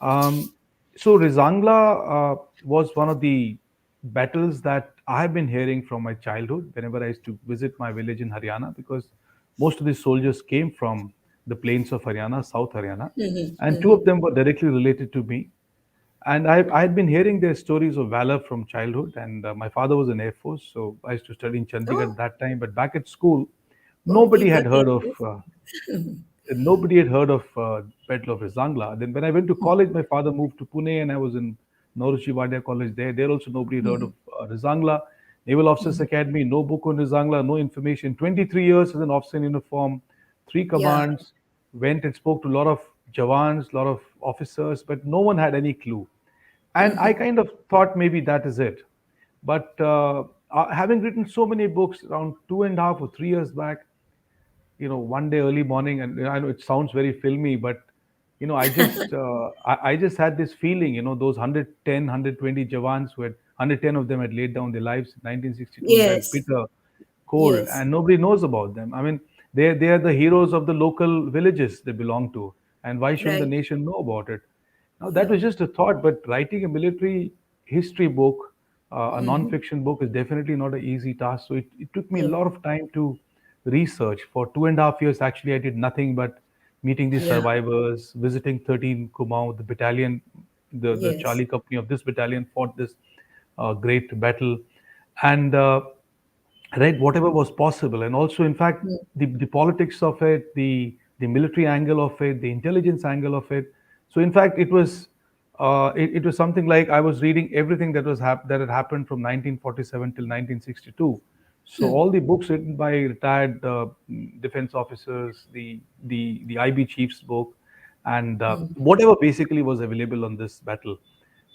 [SPEAKER 5] Um, so Rizangla was one of the battles that I have been hearing from my childhood whenever I used to visit my village in Haryana, because most of the soldiers came from the plains of Haryana, South Haryana,
[SPEAKER 3] Mhm,
[SPEAKER 5] and two of
[SPEAKER 3] mhm.
[SPEAKER 5] them were directly related to me. And I had been hearing their stories of valor from childhood, and my father was in Air Force, so I used to study in Chandigarh at
[SPEAKER 3] Oh,
[SPEAKER 5] that time. But back at school,
[SPEAKER 3] oh,
[SPEAKER 5] nobody
[SPEAKER 3] he
[SPEAKER 5] had
[SPEAKER 3] was
[SPEAKER 5] heard of
[SPEAKER 3] Air
[SPEAKER 5] nobody had heard of Battle of Rizangla. Then when I went to college, my father moved to Pune, and I was in Nauruchi Wadia College there. There also nobody had heard of Rizangla. Naval Officers Academy, no book on Rizangla, no information. 23 years as an officer in uniform, three
[SPEAKER 3] Yeah.
[SPEAKER 5] commands, went and spoke to a lot of Jawans, a lot of officers, but no one had any clue. And I kind of thought maybe that is it. But having written so many books around 2.5 or 3 years back, one day early morning, and I know it sounds very filmy, but I just had this feeling, those 110, 120 Jawans who had 110 of them had laid down their lives in 1962 in that
[SPEAKER 3] Yes.
[SPEAKER 5] bitter cold,
[SPEAKER 3] Yes.
[SPEAKER 5] and nobody knows about them. I mean, they are the heroes of the local villages they belong to, and why shouldn't the
[SPEAKER 3] Right.
[SPEAKER 5] nation know about it? Now, that
[SPEAKER 3] Yeah.
[SPEAKER 5] was just a thought, but writing a military history book, a non-fiction book, is definitely not an easy task. So it took me a
[SPEAKER 3] No.
[SPEAKER 5] lot of time to research. For 2.5 years, actually, I did nothing but meeting these
[SPEAKER 3] Yeah.
[SPEAKER 5] survivors, visiting 13 Kumaon, the battalion, the
[SPEAKER 3] Yes.
[SPEAKER 5] Charlie company of this battalion fought this great battle, and read whatever was possible. And also, in fact,
[SPEAKER 3] Mm.
[SPEAKER 5] the politics of it, the military angle of it, the intelligence angle of it. So in fact, it was something like I was reading everything that had happened from 1947 till 1962. So all the books written by retired defense officers, the IB chief's book, and whatever basically was available on this battle,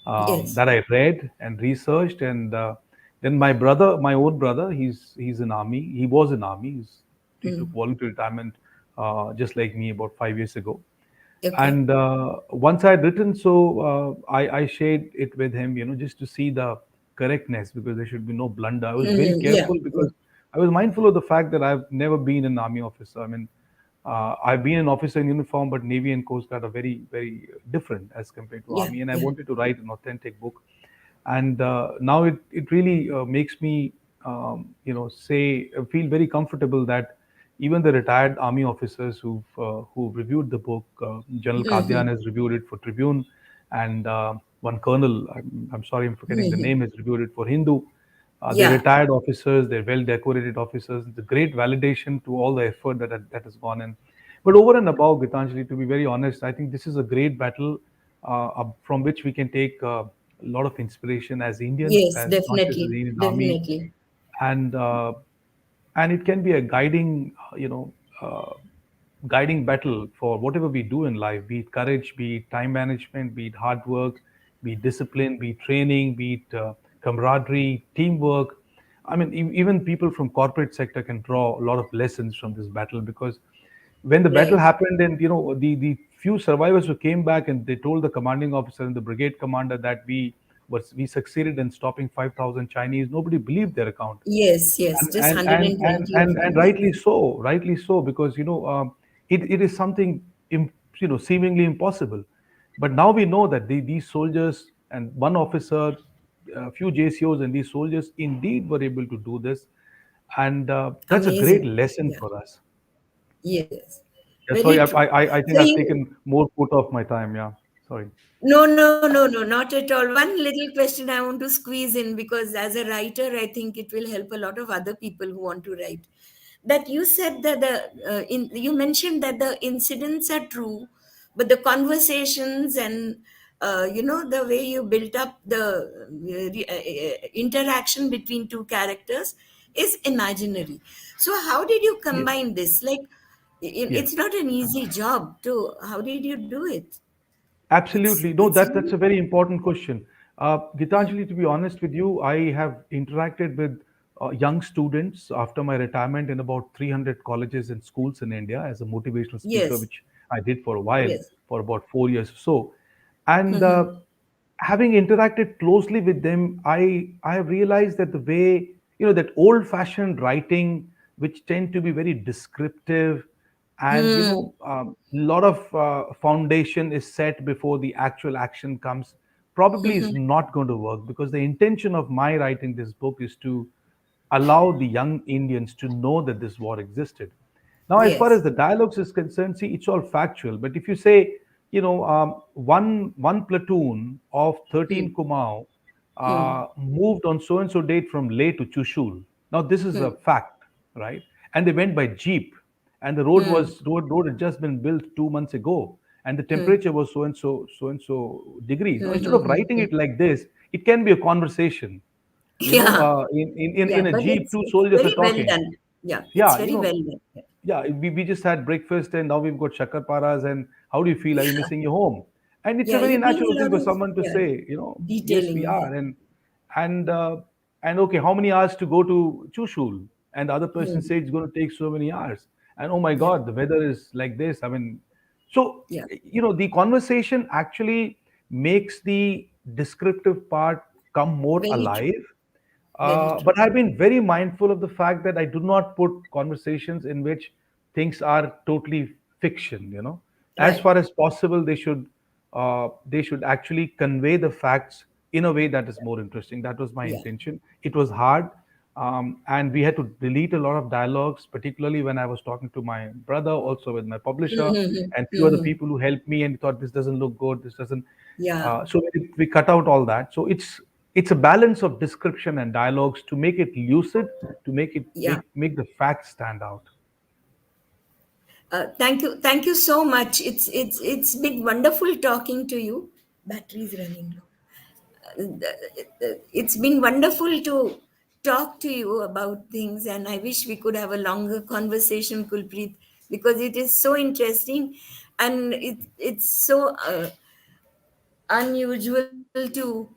[SPEAKER 3] Yes.
[SPEAKER 5] that I read and researched. And then my brother, my own brother, he's in army. He was in army. He took voluntary retirement, just like me, about 5 years ago.
[SPEAKER 3] Okay.
[SPEAKER 5] And once I had written, so I shared it with him, just to see the correctness, because there should be no blunder. I was very
[SPEAKER 3] Yeah.
[SPEAKER 5] careful
[SPEAKER 3] Yeah.
[SPEAKER 5] because I was mindful of the fact that I've never been an army officer. I mean, I've been an officer in uniform, but Navy and Coast Guard are very, very different as compared to
[SPEAKER 3] Yeah.
[SPEAKER 5] Army. And I
[SPEAKER 3] Yeah.
[SPEAKER 5] wanted to write an authentic book. And now it really makes me, say, feel very comfortable that even the retired Army officers who reviewed the book, General Kadian has reviewed it for Tribune, and one colonel, I'm sorry, I'm forgetting the name, has reviewed it for Hindu. They're
[SPEAKER 3] Yeah.
[SPEAKER 5] retired officers, they're well decorated officers. It's a great validation to all the effort that has gone in. But over and above, Gitanjali, to be very honest, I think this is a great battle from which we can take a lot of inspiration as Indians,
[SPEAKER 3] Yes.
[SPEAKER 5] as not just as
[SPEAKER 3] Definitely.
[SPEAKER 5] the Indian Army,
[SPEAKER 3] Definitely.
[SPEAKER 5] and it can be a guiding, guiding battle for whatever we do in life, be it courage, be it time management, be it hard work, be it discipline, be it training, be it camaraderie, teamwork. I mean, even people from corporate sector can draw a lot of lessons from this battle, because when the battle
[SPEAKER 3] Right.
[SPEAKER 5] happened, and the few survivors who came back and they told the commanding officer and the brigade commander that we succeeded in stopping 5,000 Chinese, nobody believed their account.
[SPEAKER 3] Yes. Yes.
[SPEAKER 5] and
[SPEAKER 3] Just
[SPEAKER 5] and and and
[SPEAKER 3] 120 of
[SPEAKER 5] and,
[SPEAKER 3] them.
[SPEAKER 5] and
[SPEAKER 3] Yeah.
[SPEAKER 5] rightly so, because it is something seemingly impossible. But now we know that these soldiers and one officer, a few JCOs, and these soldiers indeed were able to do this, and that's a great
[SPEAKER 3] Amazing.
[SPEAKER 5] lesson
[SPEAKER 3] Yeah.
[SPEAKER 5] for us.
[SPEAKER 3] Yes.
[SPEAKER 5] Yeah,
[SPEAKER 3] Very
[SPEAKER 5] sorry,
[SPEAKER 3] true.
[SPEAKER 5] I
[SPEAKER 3] So
[SPEAKER 5] think I've
[SPEAKER 3] you,
[SPEAKER 5] taken more foot off my time. Yeah, sorry.
[SPEAKER 3] no, not at all. One little question I want to squeeze in, because as a writer, I think it will help a lot of other people who want to write. That you said that you mentioned that the incidents are true, but the conversations and the way you built up the interaction between two characters is imaginary. So how did you
[SPEAKER 5] Yes.
[SPEAKER 3] combine this? Like,
[SPEAKER 5] Yes.
[SPEAKER 3] it's not an easy job. To How did you do it?
[SPEAKER 5] Absolutely. No,
[SPEAKER 3] It's
[SPEAKER 5] that's
[SPEAKER 3] really.
[SPEAKER 5] a very important question.
[SPEAKER 3] Mm.
[SPEAKER 5] Gitanjali, to be honest with you, I have interacted with young students after my retirement in about 300 colleges and schools in India as a motivational speaker,
[SPEAKER 3] Yes,
[SPEAKER 5] which I did for a while,
[SPEAKER 3] yes.
[SPEAKER 5] for about 4 years or so. And
[SPEAKER 3] Mhm.
[SPEAKER 5] having interacted closely with them, I have realized that the way, that old-fashioned writing, which tend to be very descriptive, and
[SPEAKER 3] Hmm.
[SPEAKER 5] a lot of foundation is set before the actual action comes, probably is not going to work, because the intention of my writing this book is to allow the young Indians to know that this war existed. Now, as far as
[SPEAKER 3] Yes.
[SPEAKER 5] the dialogues is concerned, see, it's all factual. But if you say, one platoon of 13
[SPEAKER 3] Hmm.
[SPEAKER 5] Kumau
[SPEAKER 3] Hmm.
[SPEAKER 5] moved on so and so date from Leh to Chushul. Now, this is a
[SPEAKER 3] Hmm.
[SPEAKER 5] fact, right? And they went by jeep, and the
[SPEAKER 3] Hmm.
[SPEAKER 5] road had just been built 2 months ago, and the
[SPEAKER 3] Hmm.
[SPEAKER 5] temperature was so and so degrees. Now,
[SPEAKER 3] Hmm.
[SPEAKER 5] instead
[SPEAKER 3] Hmm.
[SPEAKER 5] of
[SPEAKER 3] Hmm.
[SPEAKER 5] writing
[SPEAKER 3] Hmm.
[SPEAKER 5] it like this, it can be a conversation.
[SPEAKER 3] Yeah. Yeah.
[SPEAKER 5] In a
[SPEAKER 3] But
[SPEAKER 5] jeep, two
[SPEAKER 3] it's
[SPEAKER 5] soldiers are
[SPEAKER 3] very well
[SPEAKER 5] talking.
[SPEAKER 3] done. Yeah. It's
[SPEAKER 5] Yeah,
[SPEAKER 3] very well done.
[SPEAKER 5] yeah, we just had breakfast and now we've got shakar paras, and how do you feel? Are you missing your home? And it's a
[SPEAKER 3] Yeah.
[SPEAKER 5] very
[SPEAKER 3] You're doing
[SPEAKER 5] natural
[SPEAKER 3] a
[SPEAKER 5] thing
[SPEAKER 3] lot
[SPEAKER 5] for
[SPEAKER 3] of,
[SPEAKER 5] someone to
[SPEAKER 3] yeah,
[SPEAKER 5] say, yes, we
[SPEAKER 3] detailing. Yeah.
[SPEAKER 5] are. And and okay, how many hours to go to Chushul? And the other person
[SPEAKER 3] Hmm.
[SPEAKER 5] says it's going to take so many hours. And oh my
[SPEAKER 3] Yeah.
[SPEAKER 5] God, the weather is like this. I mean, so,
[SPEAKER 3] Yeah.
[SPEAKER 5] the conversation actually makes the descriptive part come more
[SPEAKER 3] Very true.
[SPEAKER 5] alive.
[SPEAKER 3] Very true.
[SPEAKER 5] But I've been very mindful of the fact that I do not put conversations in which things are totally fiction. As
[SPEAKER 3] Right.
[SPEAKER 5] far as possible, they should actually convey the facts in a way that is more interesting. That was my
[SPEAKER 3] Yeah.
[SPEAKER 5] intention. It was hard, and we had to delete a lot of dialogues, particularly when I was talking to my brother, also with my publisher,
[SPEAKER 3] Mm-hmm.
[SPEAKER 5] and few other
[SPEAKER 3] Mm-hmm.
[SPEAKER 5] people who helped me and thought this doesn't look good. This doesn't.
[SPEAKER 3] Yeah.
[SPEAKER 5] So we cut out all that. So it's a balance of description and dialogues to make it lucid, to make it
[SPEAKER 3] Yeah.
[SPEAKER 5] make the facts stand out.
[SPEAKER 3] Thank you so much. It's been wonderful talking to you. Battery is running low. It's been wonderful to talk to you about things, and I wish we could have a longer conversation, Kulpreet, because it is so interesting, and it's so unusual to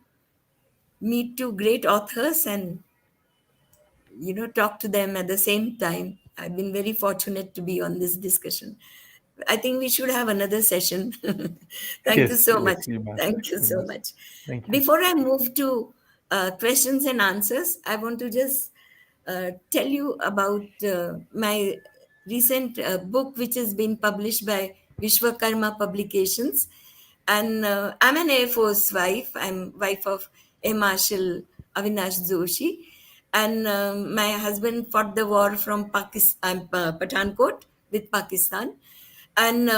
[SPEAKER 3] meet two great authors and talk to them at the same time. I've been very fortunate to be on this discussion. I think we should have another session. Thank you
[SPEAKER 5] Yes,
[SPEAKER 3] so
[SPEAKER 5] yes,
[SPEAKER 3] much.
[SPEAKER 5] you must.
[SPEAKER 3] Thank you
[SPEAKER 5] You
[SPEAKER 3] so
[SPEAKER 5] must.
[SPEAKER 3] much.
[SPEAKER 5] Thank you.
[SPEAKER 3] Before I move to questions and answers, I want to just tell you about my recent book, which has been published by Vishwakarma Publications. And I'm an Air Force wife. I'm wife of Air Marshal Avinash Joshi. And my husband fought the war from Pakistan, Pathankot with Pakistan. And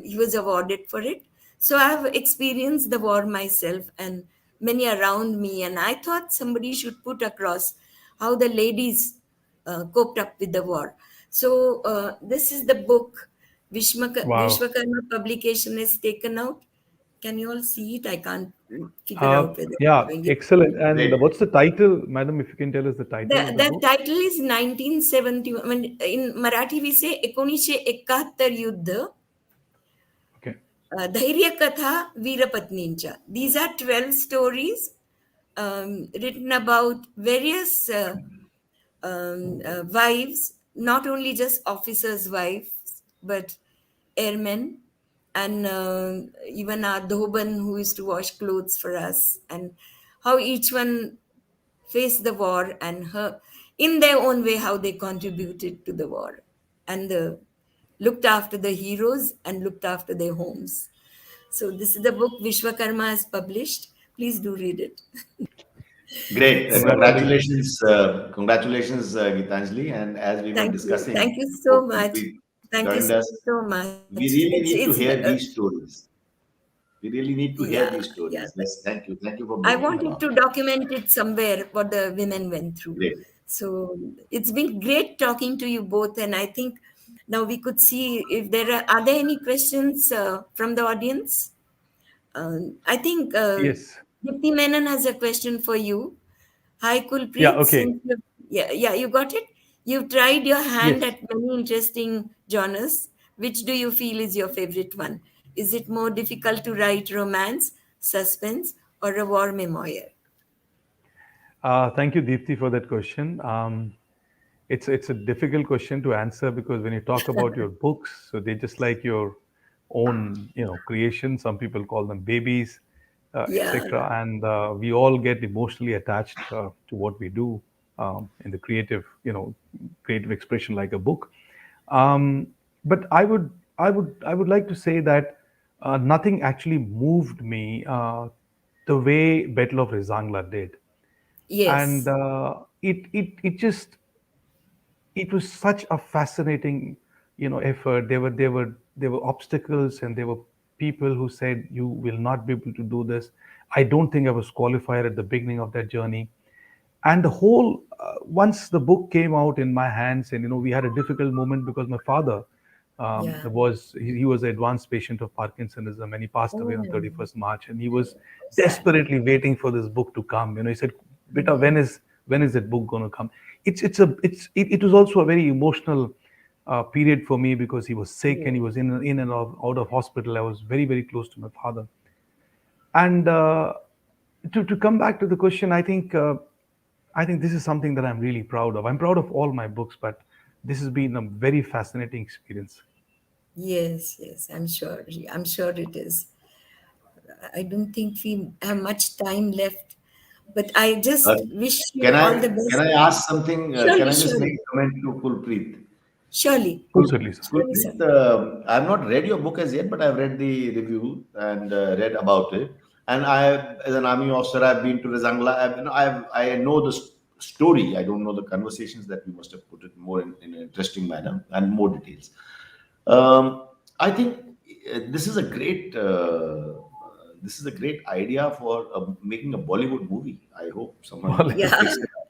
[SPEAKER 3] he was awarded for it. So I have experienced the war myself and many around me. And I thought somebody should put across how the ladies coped up with the war. So this is the book
[SPEAKER 5] Wow.
[SPEAKER 3] Vishwakarma publication has taken out. Can you all see it? I can't figure out whether it's
[SPEAKER 5] Yeah,
[SPEAKER 3] showing it.
[SPEAKER 5] excellent. And
[SPEAKER 4] Great.
[SPEAKER 5] what's the title, madam? If you can tell us the title of the
[SPEAKER 3] The
[SPEAKER 5] book.
[SPEAKER 3] title is 1971. When in Marathi we say 1971 युद्ध,
[SPEAKER 5] Okay.
[SPEAKER 3] धैर्य कथा वीरपत्नींच्या. These are 12 stories written about various wives, not only just officers' wives, but airmen, and even our Dhoban who used to wash clothes for us, and how each one faced the war and her in their own way how they contributed to the war and looked after the heroes and looked after their homes. So this is the book Vishwakarma has published. Please do read it.
[SPEAKER 4] Great.
[SPEAKER 3] So
[SPEAKER 5] Congratulations.
[SPEAKER 4] Congratulations, Geetanjali. And as we were
[SPEAKER 3] thank you.
[SPEAKER 4] discussing
[SPEAKER 3] Thank you
[SPEAKER 4] before
[SPEAKER 3] so much.
[SPEAKER 4] Kulpreet
[SPEAKER 3] Thank you
[SPEAKER 4] joined
[SPEAKER 3] so,
[SPEAKER 4] us,
[SPEAKER 3] so much.
[SPEAKER 4] we really
[SPEAKER 3] It's
[SPEAKER 4] need to hear these stories. We really need to hear
[SPEAKER 3] yeah,
[SPEAKER 4] these
[SPEAKER 3] yeah.
[SPEAKER 4] stories. Yes, thank you. Thank you for
[SPEAKER 3] I
[SPEAKER 4] bringing it
[SPEAKER 3] wanted
[SPEAKER 4] along.
[SPEAKER 3] to document it somewhere what the women went through.
[SPEAKER 4] Great.
[SPEAKER 3] So it's been great talking to you both, and I think now we could see if are there any questions from the audience. I think
[SPEAKER 5] Yes.
[SPEAKER 3] Dipti Menon has a question for you. Hi,
[SPEAKER 5] Yeah.
[SPEAKER 3] Kulpreet.
[SPEAKER 5] Okay.
[SPEAKER 3] Yeah, you got it. You've tried your hand
[SPEAKER 5] Yes.
[SPEAKER 3] at many interesting genres. Which do you feel is your favorite one? Is it more difficult to write romance, suspense, or a war memoir?
[SPEAKER 5] Thank you, Deepthi, for that question. It's a difficult question to answer because when you talk about your books, so they're just like your own, creation. Some people call them babies,
[SPEAKER 3] Yeah,
[SPEAKER 5] etc. And we all get emotionally attached to what we do in the creative expression, like a book. Um, but I would like to say that nothing actually moved me the way Battle of Rizangla did, and
[SPEAKER 3] yes.
[SPEAKER 5] it just it was such a fascinating effort. There were obstacles, and there were people who said you will not be able to do this. I don't think I was qualified at the beginning of that journey. And the whole once the book came out in my hands, and we had a difficult moment because my father
[SPEAKER 3] Yeah.
[SPEAKER 5] he was an advanced patient of Parkinsonism, and he passed away on
[SPEAKER 3] Oh,
[SPEAKER 5] 31st March, and he was
[SPEAKER 3] sad.
[SPEAKER 5] desperately waiting for this book to come. He said, "Beta, when is that book going to come?" It was also a very emotional period for me because he was sick and he
[SPEAKER 3] Yeah.
[SPEAKER 5] was in and out of hospital. I was very, very close to my father. And to come back to the question, I think this is something that I'm really proud of. I'm proud of all my books, but this has been a very fascinating experience.
[SPEAKER 3] Yes, yes, I'm sure. I'm sure it is. I don't think we have much time left, but I
[SPEAKER 4] Uh,
[SPEAKER 3] just wish
[SPEAKER 4] can
[SPEAKER 3] you
[SPEAKER 4] I
[SPEAKER 3] all the
[SPEAKER 4] can
[SPEAKER 3] best.
[SPEAKER 4] I ask something? Can
[SPEAKER 3] Surely,
[SPEAKER 4] I just make
[SPEAKER 3] surely,
[SPEAKER 4] a comment to Kulpreet?
[SPEAKER 3] surely,
[SPEAKER 5] Oh, certainly, sir.
[SPEAKER 3] surely, sir.
[SPEAKER 4] Kulpreet, I've not read your book as yet, but I've read the review and read about it. And as an army officer, I've been to Razangla. I know the story. I don't know the conversations that we must have put it more in an interesting manner and more details. I think this is a great idea for making a Bollywood movie. I hope someone
[SPEAKER 5] Bollywood.
[SPEAKER 3] Yeah,
[SPEAKER 4] takes it up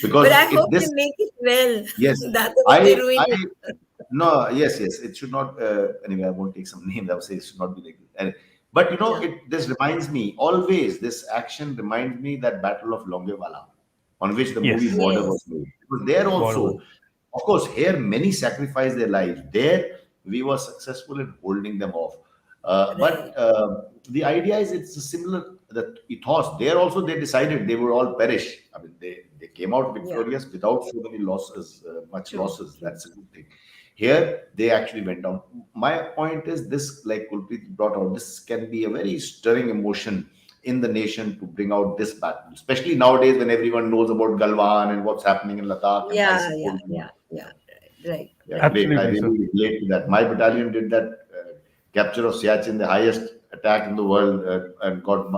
[SPEAKER 3] but
[SPEAKER 4] because
[SPEAKER 3] I hope
[SPEAKER 4] it
[SPEAKER 3] they
[SPEAKER 4] this
[SPEAKER 3] make it well.
[SPEAKER 4] yes
[SPEAKER 3] The other way they ruin
[SPEAKER 4] I
[SPEAKER 3] it.
[SPEAKER 4] no, yes, yes. It should not. Anyway, I won't take some names. I would say it should not be like this. But
[SPEAKER 3] Yeah.
[SPEAKER 4] this reminds me always. This action reminds me that Battle of Longewala, on which the movie
[SPEAKER 5] Yes,
[SPEAKER 4] Border was
[SPEAKER 3] Yes.
[SPEAKER 4] made. Because there
[SPEAKER 5] Bollywood.
[SPEAKER 4] also, of course, here many sacrificed their lives. There we were successful in holding them off. But
[SPEAKER 3] Right.
[SPEAKER 4] the idea is it's a similar that ethos. There also they decided they would all perish. I mean, they came out
[SPEAKER 3] Yeah.
[SPEAKER 4] victorious without so many losses, much
[SPEAKER 3] True.
[SPEAKER 4] losses.
[SPEAKER 3] True.
[SPEAKER 4] That's a good thing. Here they actually went down. My point is this, like Kulpreet brought out, this can be a very stirring emotion in the nation to bring out this battle, especially nowadays when everyone knows about Galwan and what's happening in Ladakh and
[SPEAKER 3] Yeah.
[SPEAKER 4] ISIS
[SPEAKER 3] Yeah.
[SPEAKER 4] holding on.
[SPEAKER 3] Yeah. Yeah. Right.
[SPEAKER 4] Yeah,
[SPEAKER 3] Right.
[SPEAKER 4] great. I
[SPEAKER 5] Absolutely, sir.
[SPEAKER 4] really relate to that. My battalion did that capture of Siachen, the highest attack in the world, and got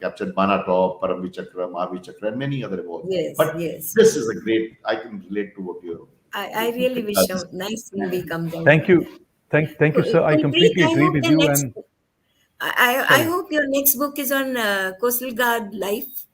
[SPEAKER 4] captured Bana Top, Paramvi Chakra, Mahavi Chakra, and many other awards.
[SPEAKER 3] Yes.
[SPEAKER 4] But
[SPEAKER 3] Yes.
[SPEAKER 4] this is a great, I can relate to what you're
[SPEAKER 3] I really wish a
[SPEAKER 4] just
[SPEAKER 3] nice movie comes out
[SPEAKER 5] Thank
[SPEAKER 3] from
[SPEAKER 5] you.
[SPEAKER 3] that.
[SPEAKER 5] Thank you, sir. I
[SPEAKER 3] Kulpreet,
[SPEAKER 5] completely
[SPEAKER 3] I
[SPEAKER 5] agree
[SPEAKER 3] hope
[SPEAKER 5] with
[SPEAKER 3] the
[SPEAKER 5] you.
[SPEAKER 3] next.
[SPEAKER 5] And
[SPEAKER 3] I
[SPEAKER 5] sorry.
[SPEAKER 3] hope your next book is on Coastal Guard life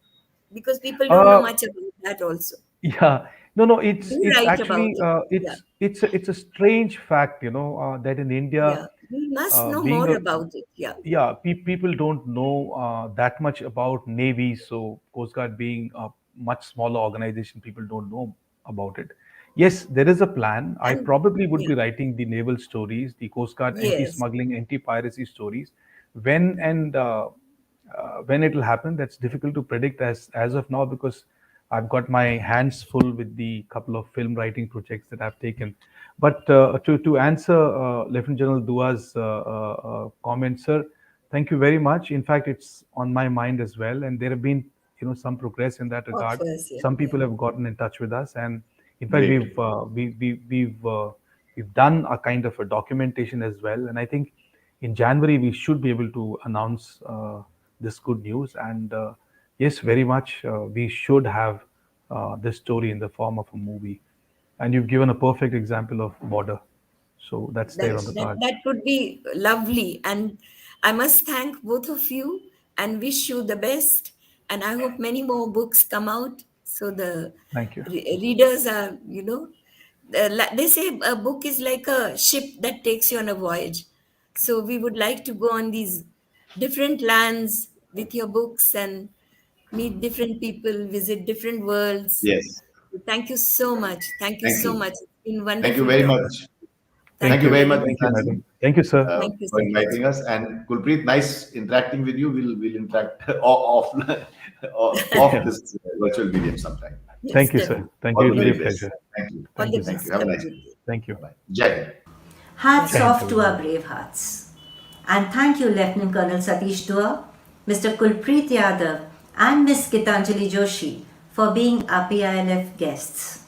[SPEAKER 3] because people don't know
[SPEAKER 5] Uh,
[SPEAKER 3] much about that. Also,
[SPEAKER 5] yeah. No, no. It's
[SPEAKER 3] do
[SPEAKER 5] it's
[SPEAKER 3] write about
[SPEAKER 5] actually
[SPEAKER 3] it. Yeah.
[SPEAKER 5] it's a strange fact, that in India,
[SPEAKER 3] Yeah. We must know
[SPEAKER 5] being
[SPEAKER 3] more
[SPEAKER 5] a
[SPEAKER 3] about it. Yeah.
[SPEAKER 5] yeah, people don't know that much about Navy. So Coast Guard being a much smaller organization, people don't know about it. Yes, there is a plan. I
[SPEAKER 3] And
[SPEAKER 5] probably would
[SPEAKER 3] yeah.
[SPEAKER 5] be writing the naval stories, the Coast Guard
[SPEAKER 3] Yes.
[SPEAKER 5] anti-smuggling, anti-piracy stories. When it will happen, that's difficult to predict as of now because I've got my hands full with the couple of film writing projects that I've taken. But to answer Lieutenant General Dua's comment, sir, thank you very much. In fact, it's on my mind as well, and there have been some progress in that
[SPEAKER 3] Of
[SPEAKER 5] regard.
[SPEAKER 3] course. Yeah.
[SPEAKER 5] Some
[SPEAKER 3] Yeah.
[SPEAKER 5] people have gotten in touch with us, and in fact,
[SPEAKER 4] great.
[SPEAKER 5] we've done a kind of a documentation as well. And I think in January we should be able to announce this good news. And yes, very much we should have this story in the form of a movie. And you've given a perfect example of Border, so that's there
[SPEAKER 3] That
[SPEAKER 5] on the
[SPEAKER 4] Yes.
[SPEAKER 3] that
[SPEAKER 5] cards.
[SPEAKER 3] that would be lovely. And I must thank both of you and wish you the best. And I hope many more books come out so the
[SPEAKER 5] Thank you.
[SPEAKER 3] readers are, they say a book is like a ship that takes you on a voyage. So we would like to go on these different lands with your books and meet different people, visit different worlds.
[SPEAKER 4] Yes.
[SPEAKER 3] Thank you so much. Thank you
[SPEAKER 4] Thank
[SPEAKER 3] so
[SPEAKER 4] you.
[SPEAKER 3] much. It's been
[SPEAKER 4] Thank you
[SPEAKER 3] wonderful
[SPEAKER 4] very
[SPEAKER 3] talking.
[SPEAKER 4] much.
[SPEAKER 3] Thank
[SPEAKER 4] Thank
[SPEAKER 5] Thank
[SPEAKER 4] you
[SPEAKER 3] you
[SPEAKER 5] you.
[SPEAKER 4] very
[SPEAKER 3] very
[SPEAKER 4] much,
[SPEAKER 3] much.
[SPEAKER 5] Thank you,
[SPEAKER 4] Geetanjali,
[SPEAKER 5] madam. Thank you, sir.
[SPEAKER 3] Thank you,
[SPEAKER 4] for
[SPEAKER 3] Satish.
[SPEAKER 4] inviting us. And Kulpreet, nice interacting with you. We'll interact off this virtual medium sometime.
[SPEAKER 3] Yes,
[SPEAKER 5] Thank you, sir.
[SPEAKER 3] definitely.
[SPEAKER 5] Thank you.
[SPEAKER 4] All the
[SPEAKER 5] It'll be
[SPEAKER 4] very
[SPEAKER 5] a
[SPEAKER 4] best.
[SPEAKER 5] pleasure.
[SPEAKER 4] Thank you.
[SPEAKER 3] All
[SPEAKER 5] Thank
[SPEAKER 3] the
[SPEAKER 5] you, sir.
[SPEAKER 4] Thank you.
[SPEAKER 3] best.
[SPEAKER 4] Have a
[SPEAKER 3] Have a
[SPEAKER 4] nice
[SPEAKER 3] good
[SPEAKER 4] day.
[SPEAKER 3] day.
[SPEAKER 5] Thank you.
[SPEAKER 4] Bye bye. Jai Hind.
[SPEAKER 3] Jai
[SPEAKER 2] Hats
[SPEAKER 5] Jai Hind,
[SPEAKER 3] Hind.
[SPEAKER 2] off to our
[SPEAKER 5] everyone.
[SPEAKER 2] brave hearts. And thank you, Lieutenant Colonel Satish Dua, Mr. Kulpreet Yadav, and Miss Geetanjali Joshi for being our PILF guests.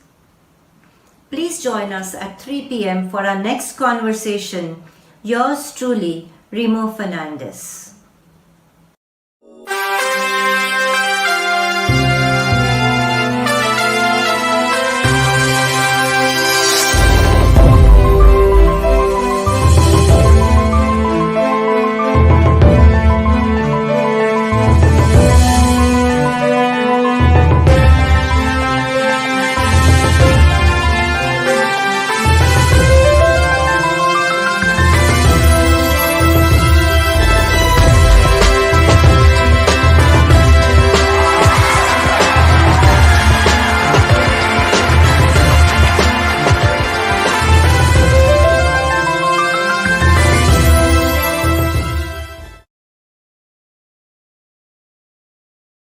[SPEAKER 2] Please join us at 3 p.m. for our next conversation. Yours truly, Remo Fernandez.